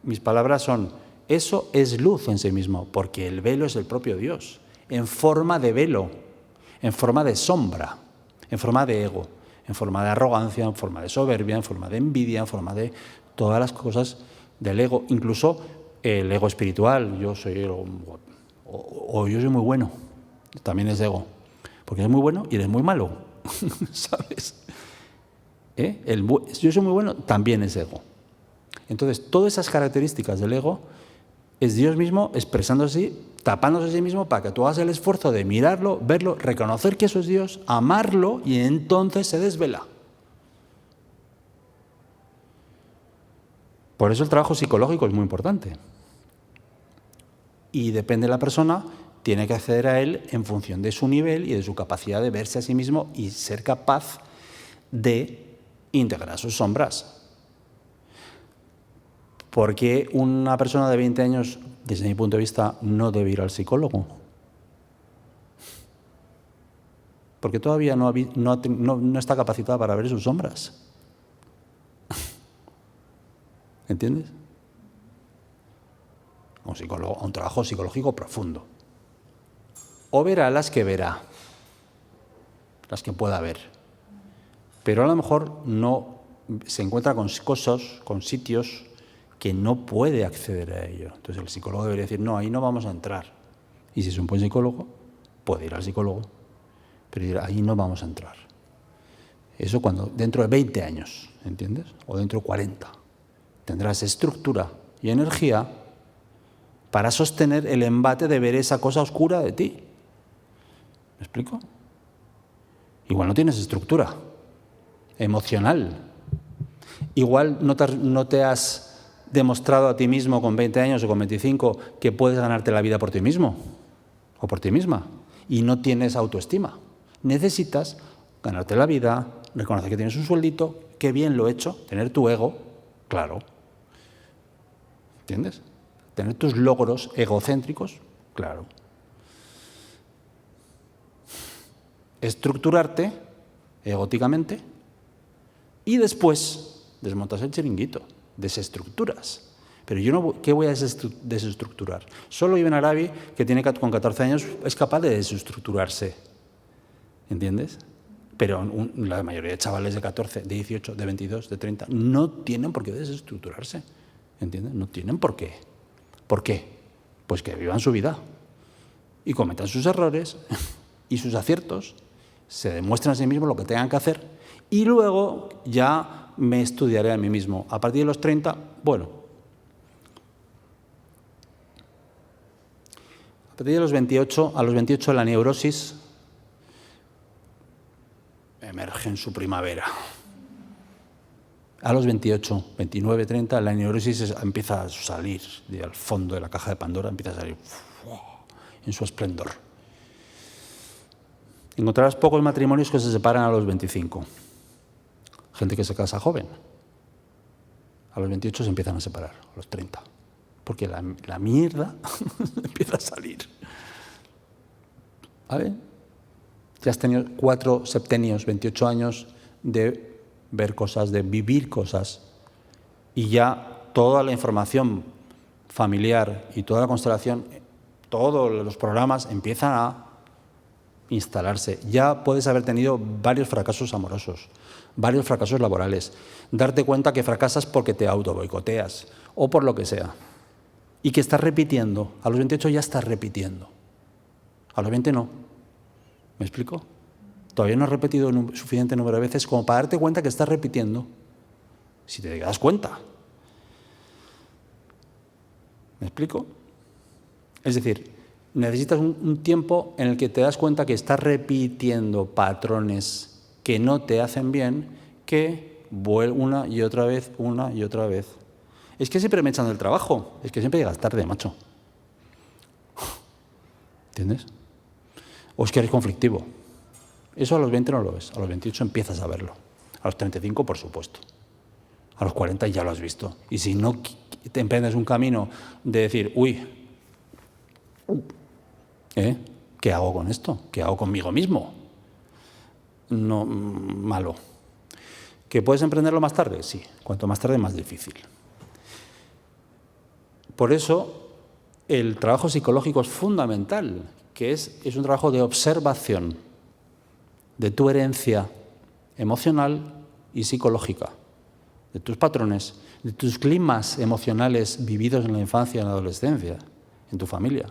Mis palabras son, eso es luz en sí mismo, porque el velo es el propio Dios, en forma de velo, en forma de sombra, en forma de ego, en forma de arrogancia, en forma de soberbia, en forma de envidia, en forma de todas las cosas del ego, incluso el ego espiritual. Yo soy o yo soy muy bueno, también es ego, porque eres muy bueno y eres muy malo, ¿sabes? Yo soy muy bueno, también es ego. Entonces, todas esas características del ego es Dios mismo expresándose así, tapándose a sí mismo para que tú hagas el esfuerzo de mirarlo, verlo, reconocer que eso es Dios, amarlo y entonces se desvela. Por eso el trabajo psicológico es muy importante. Y depende de la persona, tiene que acceder a él en función de su nivel y de su capacidad de verse a sí mismo y ser capaz de integrar sus sombras. ¿Por qué una persona de 20 años, desde mi punto de vista, no debe ir al psicólogo? Porque todavía no está capacitada para ver sus sombras. ¿Entiendes? Un trabajo psicológico profundo. O verá las que verá, las que pueda ver. Pero a lo mejor no se encuentra con cosas, con sitios que no puede acceder a ello. Entonces el psicólogo debería decir, no, ahí no vamos a entrar. Y si es un buen psicólogo, puede ir al psicólogo, pero dirá, ahí no vamos a entrar. Eso cuando dentro de 20 años, ¿entiendes? O dentro de 40, tendrás estructura y energía para sostener el embate de ver esa cosa oscura de ti. ¿Me explico? Igual no tienes estructura emocional. Igual no te has demostrado a ti mismo con 20 años o con 25 que puedes ganarte la vida por ti mismo o por ti misma y no tienes autoestima. Necesitas ganarte la vida, reconocer que tienes un sueldito, qué bien lo he hecho, tener tu ego, claro. ¿Entiendes? Tener tus logros egocéntricos, claro. Estructurarte egóticamente y después desmontas el chiringuito, desestructuras. Pero yo no, ¿qué voy a desestructurar? Solo Ibn Arabi, que tiene con 14 años, es capaz de desestructurarse. ¿Entiendes? Pero la mayoría de chavales de 14, de 18, de 22, de 30, no tienen por qué desestructurarse. ¿Entiendes? No tienen por qué. ¿Por qué? Pues que vivan su vida y cometan sus errores y sus aciertos, se demuestren a sí mismos lo que tengan que hacer y luego ya me estudiaré a mí mismo. A partir de los 30, bueno, a partir de los 28, a los 28 la neurosis emerge en su primavera. A los 28, 29, 30, la neurosis empieza a salir al fondo de la caja de Pandora, empieza a salir en su esplendor. Encontrarás pocos matrimonios que se separan a los 25. Gente que se casa joven. A los 28 se empiezan a separar, a los 30. Porque la mierda empieza a salir. ¿Vale? Ya has tenido 4 septenios, 28 años de ver cosas, de vivir cosas. Y ya toda la información familiar y toda la constelación, todos los programas empiezan a instalarse. Ya puedes haber tenido varios fracasos amorosos, varios fracasos laborales. Darte cuenta que fracasas porque te auto-boicoteas o por lo que sea. Y que estás repitiendo. A los 28 ya estás repitiendo. A los 20 no. ¿Me explico? Todavía no has repetido un suficiente número de veces como para darte cuenta que estás repitiendo. Si te das cuenta. ¿Me explico? Es decir, necesitas un tiempo en el que te das cuenta que estás repitiendo patrones que no te hacen bien, que una y otra vez. Es que siempre me echan del trabajo, es que siempre llegas tarde, macho. ¿Entiendes? O es que eres conflictivo. Eso a los 20 no lo ves, a los 28 empiezas a verlo. A los 35, por supuesto. A los 40 ya lo has visto. Y si no te emprendes un camino de decir, ¿qué hago con esto? ¿Qué hago conmigo mismo? No, malo. ¿Que puedes emprenderlo más tarde? Sí. Cuanto más tarde, más difícil. Por eso, el trabajo psicológico es fundamental, que es un trabajo de observación de tu herencia emocional y psicológica, de tus patrones, de tus climas emocionales vividos en la infancia y en la adolescencia, en tu familia.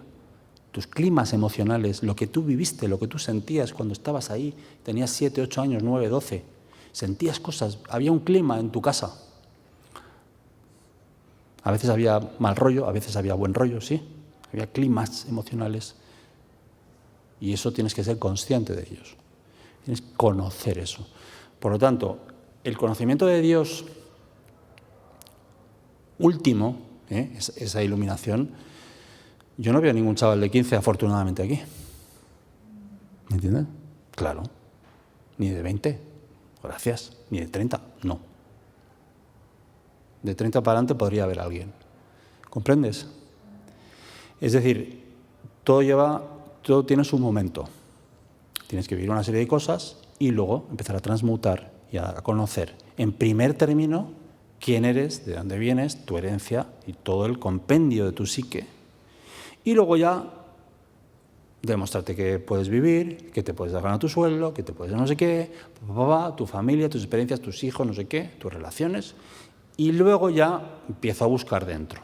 Tus climas emocionales, lo que tú viviste, lo que tú sentías cuando estabas ahí, tenías 7, 8 años, 9, 12, sentías cosas, había un clima en tu casa. A veces había mal rollo, a veces había buen rollo, sí. Había climas emocionales. Y eso tienes que ser consciente de ellos. Tienes que conocer eso. Por lo tanto, el conocimiento de Dios último, esa iluminación, yo no veo ningún chaval de 15 afortunadamente aquí. ¿Me entiendes? Claro. Ni de 20, gracias. Ni de 30, no. De 30 para adelante podría haber alguien. ¿Comprendes? Es decir, todo tiene su momento. Tienes que vivir una serie de cosas y luego empezar a transmutar y a conocer, en primer término, quién eres, de dónde vienes, tu herencia y todo el compendio de tu psique. Y luego ya demostrarte que puedes vivir, que te puedes dar ganar tu sueldo, que te puedes no sé qué, tu familia, tus experiencias, tus hijos, no sé qué, tus relaciones. Y luego ya empiezo a buscar dentro.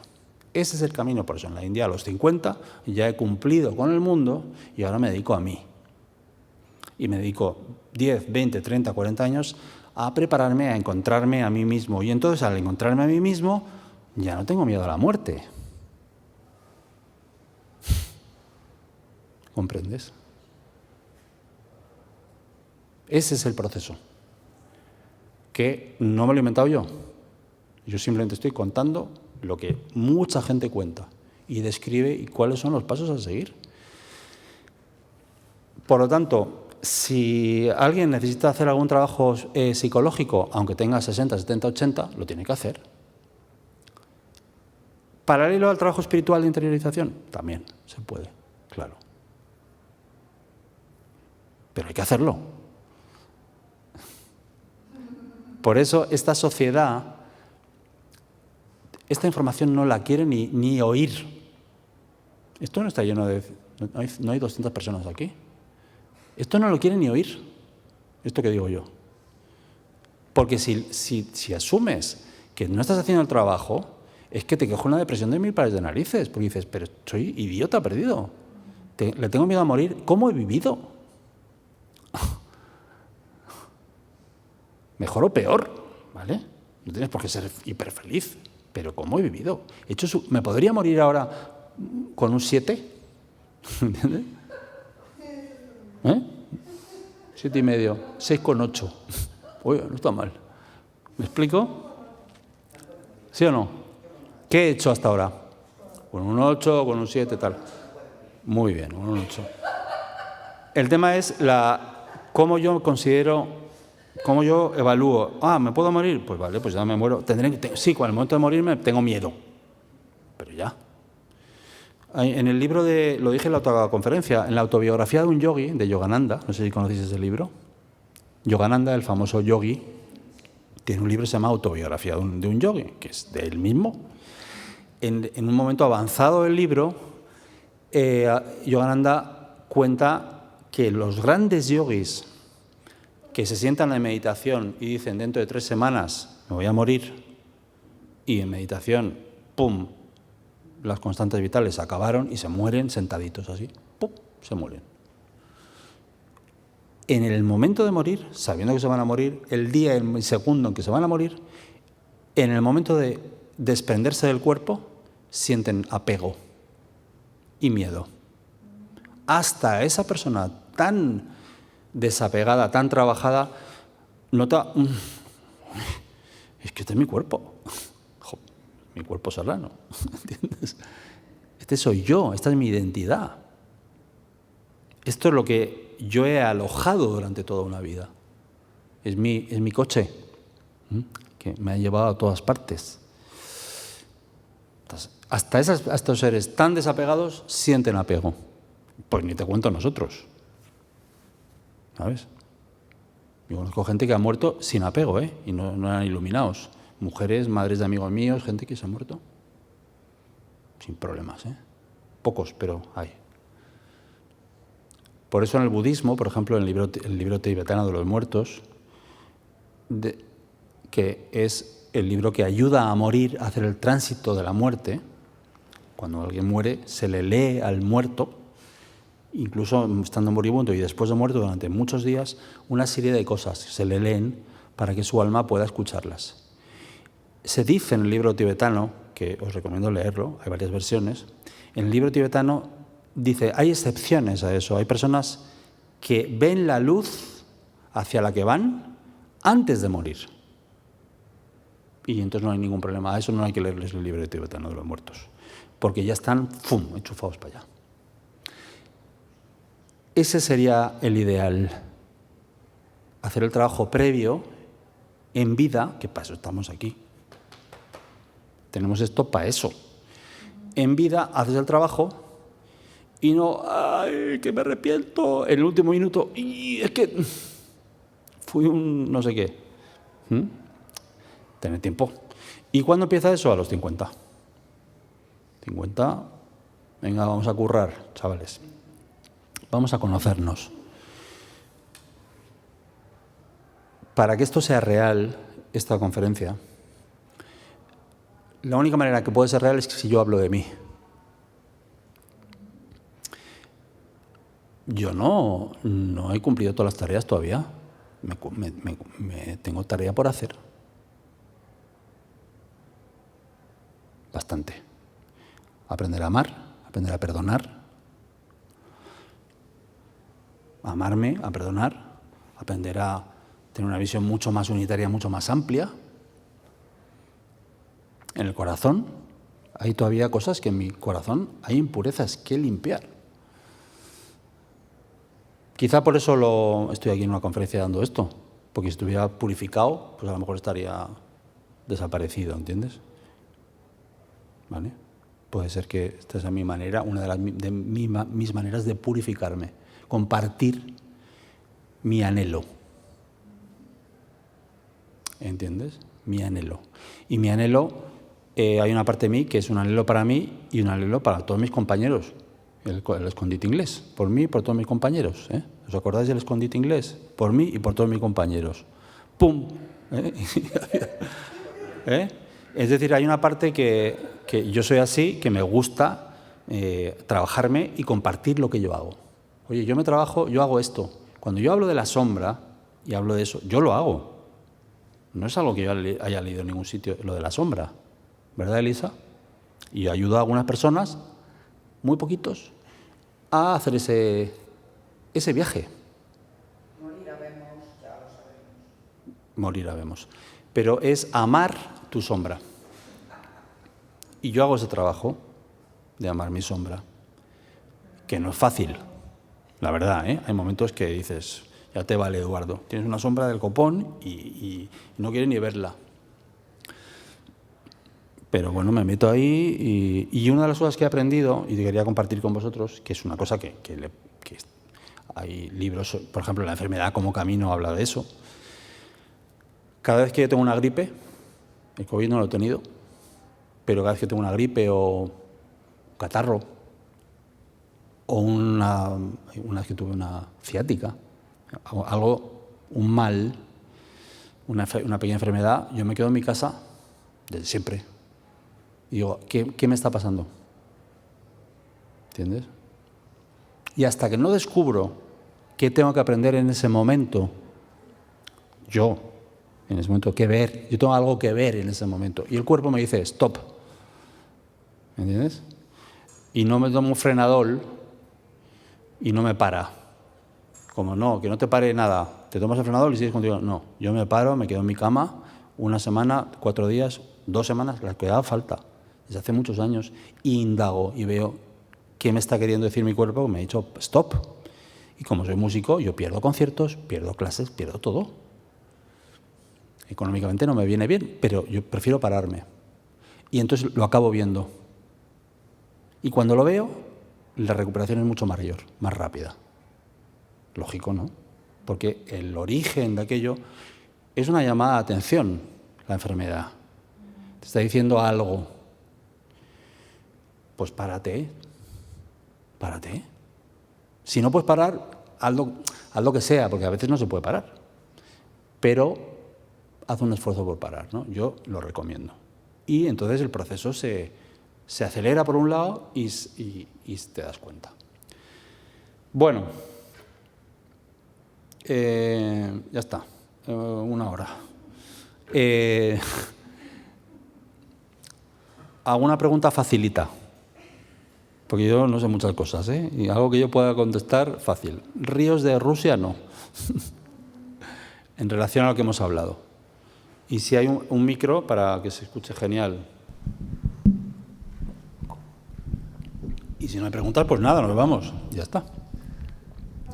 Ese es el camino. Por eso en la India a los 50 ya he cumplido con el mundo y ahora me dedico a mí. Y me dedico 10, 20, 30, 40 años a prepararme, a encontrarme a mí mismo. Y entonces al encontrarme a mí mismo ya no tengo miedo a la muerte. ¿Comprendes? Ese es el proceso. Que no me lo he inventado yo. Yo simplemente estoy contando lo que mucha gente cuenta y describe y cuáles son los pasos a seguir. Por lo tanto, si alguien necesita hacer algún trabajo psicológico, aunque tenga 60, 70, 80, lo tiene que hacer. Paralelo al trabajo espiritual de interiorización, también se puede, claro. Pero hay que hacerlo. Por eso esta sociedad esta información no la quiere ni oír. Esto no está lleno de... No hay 200 personas aquí. Esto no lo quiere ni oír. Esto que digo yo. Porque si asumes que no estás haciendo el trabajo, es que te coge una depresión de 1000 pares de narices. Porque dices, pero soy idiota perdido. Le tengo miedo a morir. ¿Cómo he vivido? Mejor o peor, ¿vale? No tienes por qué ser hiper feliz. Pero ¿cómo he vivido? ¿Me podría morir ahora con un 7? ¿Entiendes? 7,5, 6,8. Oye, no está mal. ¿Me explico? ¿Sí o no? ¿Qué he hecho hasta ahora? Con un 8, con un 7, tal. Muy bien, un 8. El tema es cómo yo considero, cómo yo evalúo. ¿Me puedo morir? Pues vale, pues ya me muero. Sí, con el momento de morirme tengo miedo. Pero ya. En el libro lo dije en la otra conferencia, en la autobiografía de un yogi, de Yogananda, no sé si conocéis ese libro. Yogananda, el famoso yogi, tiene un libro que se llama Autobiografía de un yogi, que es de él mismo. En un momento avanzado del libro, Yogananda cuenta que los grandes yogis que se sientan en meditación y dicen dentro de 3 semanas me voy a morir, y en meditación, ¡pum!, las constantes vitales acabaron y se mueren sentaditos así, ¡pum!, se mueren. En el momento de morir, sabiendo que se van a morir, el día, el segundo en que se van a morir, en el momento de desprenderse del cuerpo, sienten apego y miedo. Hasta esa persona tan desapegada, tan trabajada, nota, es que este es mi cuerpo. Mi cuerpo serrano, ¿entiendes? Este soy yo, esta es mi identidad. Esto es lo que yo he alojado durante toda una vida. Es mi coche, que me ha llevado a todas partes. Entonces, hasta estos seres tan desapegados sienten apego. Pues ni te cuento nosotros. ¿Sabes? Yo conozco gente que ha muerto sin apego, y no eran iluminados. Mujeres, madres de amigos míos, gente que se ha muerto sin problemas, Pocos, pero hay. Por eso en el budismo, por ejemplo, en el libro tibetano de los muertos, que es el libro que ayuda a morir, a hacer el tránsito de la muerte, cuando alguien muere, se le lee al muerto, incluso estando moribundo y después de muerto durante muchos días, una serie de cosas se le leen para que su alma pueda escucharlas. Se dice en el libro tibetano, que os recomiendo leerlo, hay varias versiones, en el libro tibetano dice, hay excepciones a eso, hay personas que ven la luz hacia la que van antes de morir. Y entonces no hay ningún problema, a eso no hay que leerles el libro tibetano de los muertos, porque ya están, enchufados para allá. Ese sería el ideal, hacer el trabajo previo en vida, que para eso estamos aquí. Tenemos esto para eso. En vida haces el trabajo y no, ¡ay, que me arrepiento! En el último minuto, ¡y es que fui un no sé qué! Tener tiempo. ¿Y cuándo empieza eso? A los 50. 50, venga, vamos a currar, chavales. Vamos a conocernos. Para que esto sea real, esta conferencia, la única manera que puede ser real es si yo hablo de mí. Yo no he cumplido todas las tareas todavía. Tengo tarea por hacer. Bastante. Aprender a amar, aprender a perdonar. A amarme, a perdonar. Aprender a tener una visión mucho más unitaria, mucho más amplia. En el corazón hay todavía cosas que en mi corazón hay impurezas que limpiar. Quizá por eso estoy aquí en una conferencia dando esto, porque si estuviera purificado, pues a lo mejor estaría desaparecido, ¿entiendes? ¿Vale? Puede ser que esta sea mi manera, una de mis maneras de purificarme, compartir mi anhelo. ¿Entiendes? Mi anhelo. Y mi anhelo hay una parte de mí que es un anhelo para mí y un anhelo para todos mis compañeros. El escondite inglés, por mí y por todos mis compañeros. ¿Os acordáis del escondite inglés? Por mí y por todos mis compañeros. ¡Pum! Es decir, hay una parte que yo soy así, que me gusta trabajarme y compartir lo que yo hago. Oye, yo hago esto. Cuando yo hablo de la sombra y hablo de eso, yo lo hago. No es algo que yo haya leído en ningún sitio, lo de la sombra. ¿Verdad, Elisa? Y ayudo a algunas personas, muy poquitos, a hacer ese viaje. Morir habemos, ya lo sabemos. Morir habemos. Pero es amar tu sombra. Y yo hago ese trabajo de amar mi sombra, que no es fácil, la verdad, Hay momentos que dices, ya te vale, Eduardo, tienes una sombra del copón y no quieres ni verla. Pero bueno, me meto ahí y una de las cosas que he aprendido y quería compartir con vosotros, que es una cosa que hay libros, por ejemplo, La enfermedad como camino habla de eso. Cada vez que yo tengo una gripe, el COVID no lo he tenido, pero cada vez que tengo una gripe o catarro, o una vez que tuve una ciática, un mal, una pequeña enfermedad, yo me quedo en mi casa desde siempre. Y digo, ¿qué me está pasando? ¿Entiendes? Y hasta que no descubro qué tengo que aprender en ese momento, yo tengo algo que ver en ese momento. Y el cuerpo me dice, stop. ¿Entiendes? Y no me tomo un frenador y no me para. Como no, que no te pare nada. Te tomas el frenador y sigues contigo. No, yo me paro, me quedo en mi cama una semana, 4 días, 2 semanas, las que haga falta. Desde hace muchos años. Y indago y veo qué me está queriendo decir mi cuerpo. Me ha dicho stop. Y como soy músico, yo pierdo conciertos, pierdo clases, pierdo todo. Económicamente no me viene bien, pero yo prefiero pararme. Y entonces lo acabo viendo. Y cuando lo veo, la recuperación es mucho mayor, más rápida. Lógico, ¿no? Porque el origen de aquello es una llamada de atención, la enfermedad. Te está diciendo algo. Pues párate. Si no puedes parar, haz lo que sea, porque a veces no se puede parar. Pero haz un esfuerzo por parar, ¿no? Yo lo recomiendo. Y entonces el proceso se acelera por un lado y te das cuenta. Bueno, ya está, 1 hora. ¿Alguna pregunta facilita? Porque yo no sé muchas cosas, Y algo que yo pueda contestar, fácil. Ríos de Rusia, no. En relación a lo que hemos hablado. Y si hay un micro para que se escuche genial. Y si no hay preguntas, pues nada, nos vamos. Ya está.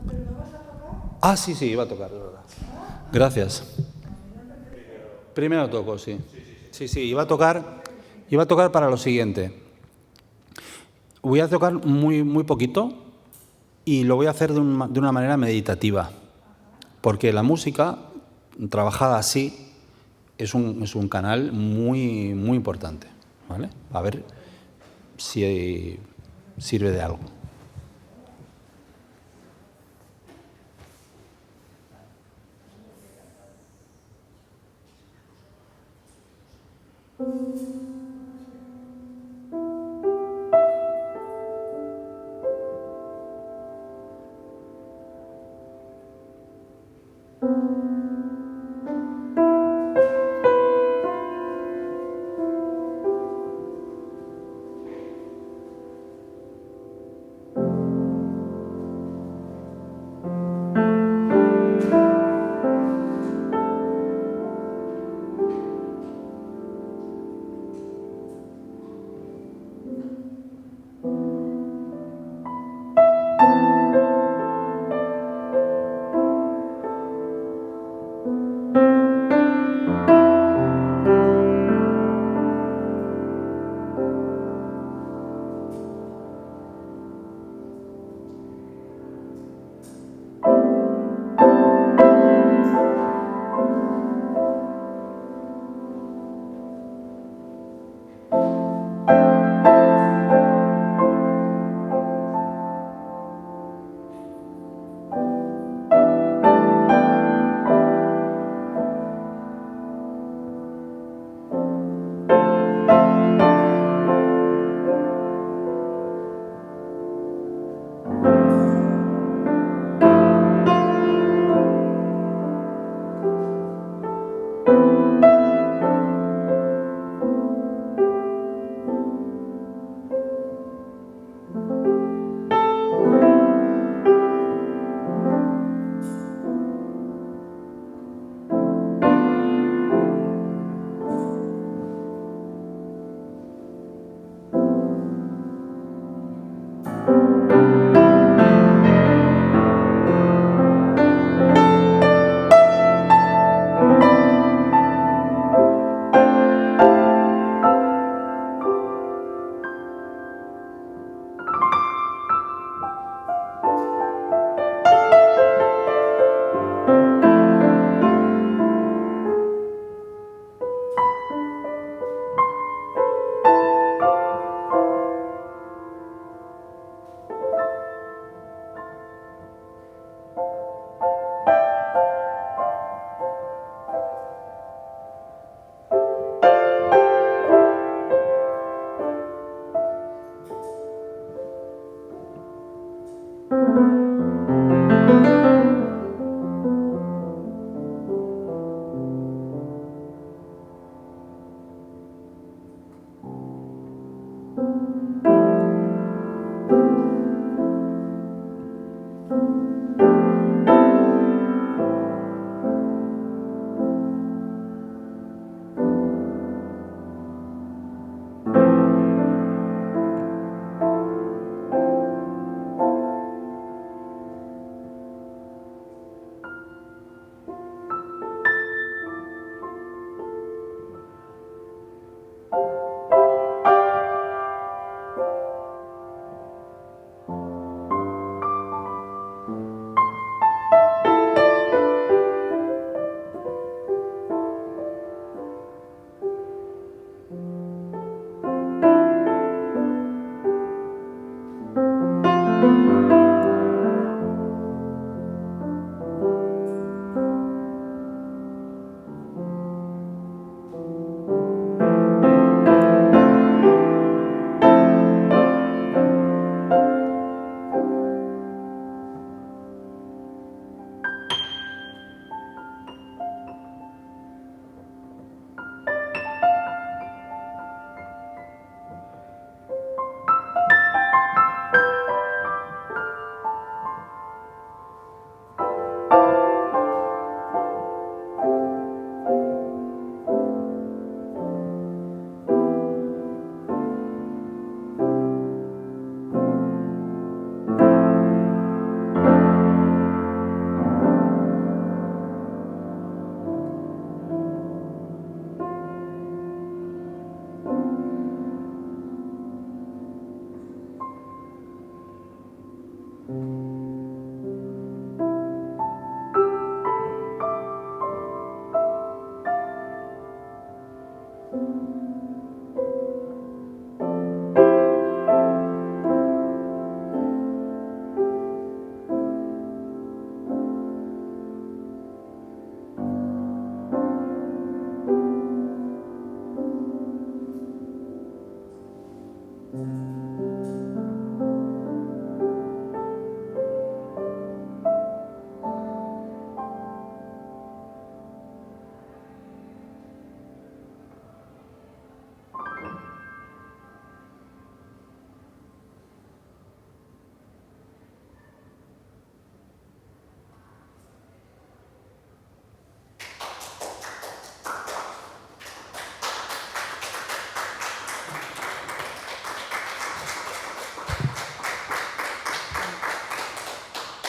¿Pero no vas a tocar? Ah, sí, iba a tocar, de verdad. Gracias. Primero toco, sí. Sí, iba a tocar para lo siguiente. Voy a tocar muy poquito y lo voy a hacer de una manera meditativa. Porque la música, trabajada así, es un canal muy importante, ¿vale? A ver si sirve de algo.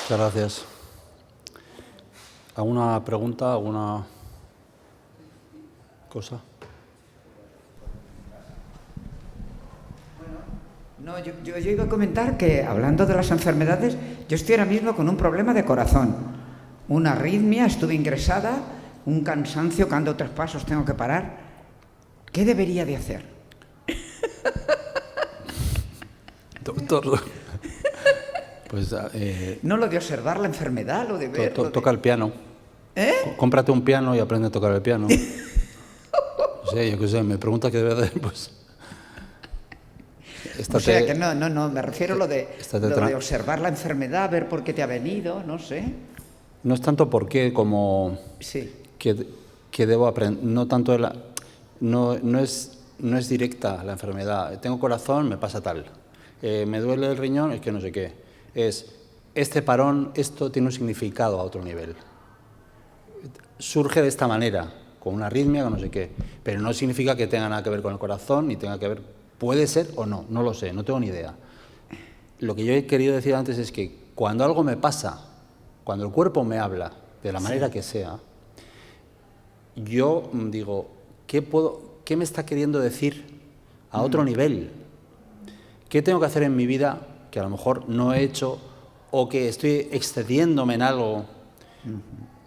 Muchas gracias. ¿Alguna pregunta, alguna cosa? No, yo iba a comentar que, hablando de las enfermedades, yo estoy ahora mismo con un problema de corazón. Una arritmia, estuve ingresada, un cansancio, que ando 3 pasos, tengo que parar. ¿Qué debería de hacer? Doctor, pues No lo de observar la enfermedad, lo de ver... toca el piano. ¿Eh? Cómprate un piano y aprende a tocar el piano. No sé, yo qué sé, me pregunta qué debe hacer, pues... O sea, que no, me refiero a lo de observar la enfermedad, ver por qué te ha venido, no sé. No es tanto por qué como Sí. que debo aprender, no tanto no es directa la enfermedad. Tengo corazón, me pasa tal. Me duele el riñón, es que no sé qué. Es este parón, esto tiene un significado a otro nivel. Surge de esta manera, con una arritmia, con no sé qué, pero no significa que tenga nada que ver con el corazón, ni tenga que ver, puede ser o no, no lo sé, no tengo ni idea. Lo que yo he querido decir antes es que cuando algo me pasa, cuando el cuerpo me habla, de la manera que sea, yo digo, ¿qué me está queriendo decir a otro nivel? ¿Qué tengo que hacer en mi vida que a lo mejor no he hecho o que estoy excediéndome en algo?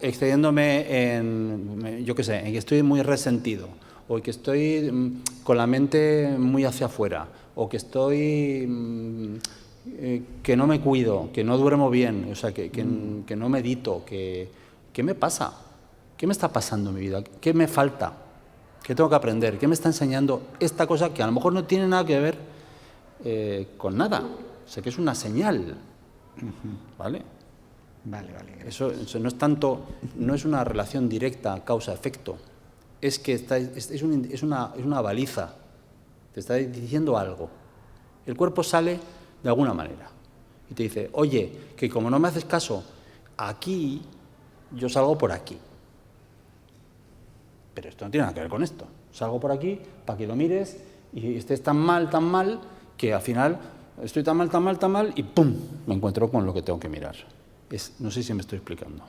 Excediéndome en, yo qué sé, en que estoy muy resentido, o que estoy con la mente muy hacia afuera, o que estoy que no me cuido, que no duermo bien, o sea, que no medito, ¿qué me pasa? ¿Qué me está pasando en mi vida? ¿Qué me falta? ¿Qué tengo que aprender? ¿Qué me está enseñando esta cosa que a lo mejor no tiene nada que ver con nada? O sea, que es una señal, ¿vale? Vale. Eso no es tanto, no es una relación directa causa-efecto, es que es una baliza, te está diciendo algo. El cuerpo sale de alguna manera y te dice, oye, que como no me haces caso, aquí yo salgo por aquí. Pero esto no tiene nada que ver con esto. Salgo por aquí para que lo mires y estés tan mal, que al final estoy tan mal y ¡pum! Me encuentro con lo que tengo que mirar. No sé si me estoy explicando.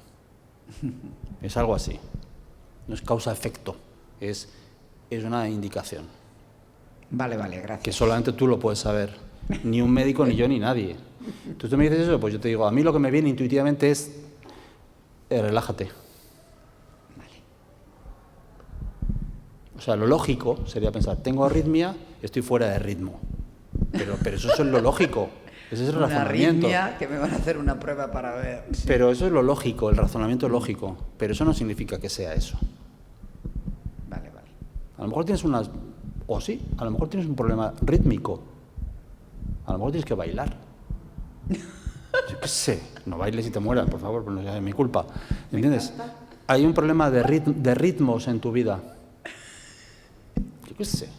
Es algo así. No es causa-efecto, es una indicación. Vale, gracias. Que solamente tú lo puedes saber. Ni un médico, ni yo, ni nadie. Entonces tú me dices eso, pues yo te digo, a mí lo que me viene intuitivamente es relájate. Vale. O sea, lo lógico sería pensar, tengo arritmia, estoy fuera de ritmo. Pero eso es lo lógico. Ese es el razonamiento. Una arritmia, que me van a hacer una prueba para ver. Sí. Pero eso es lo lógico, el razonamiento lógico. Pero eso no significa que sea eso. Vale. A lo mejor tienes a lo mejor tienes un problema rítmico. A lo mejor tienes que bailar. Yo qué sé, no bailes y te mueras, por favor, pues no es mi culpa. ¿Entiendes? Hay un problema de ritmos en tu vida. Yo qué sé.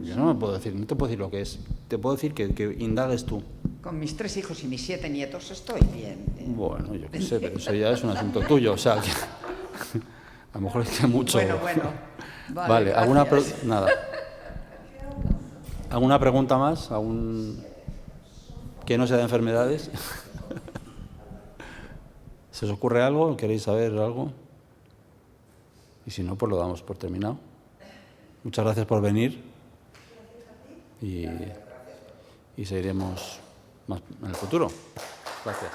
Yo no te puedo decir lo que es. Te puedo decir que indagues tú. Con mis 3 hijos y mis 7 nietos estoy bien. Bueno, yo qué sé, pero eso ya es un asunto tuyo. O sea, que a lo mejor es que mucho... Bueno. Vale, nada. ¿Alguna pregunta más? ¿Que no sea de enfermedades? ¿Se os ocurre algo? ¿Queréis saber algo? Y si no, pues lo damos por terminado. Muchas gracias por venir. Y seguiremos más en el futuro. Gracias.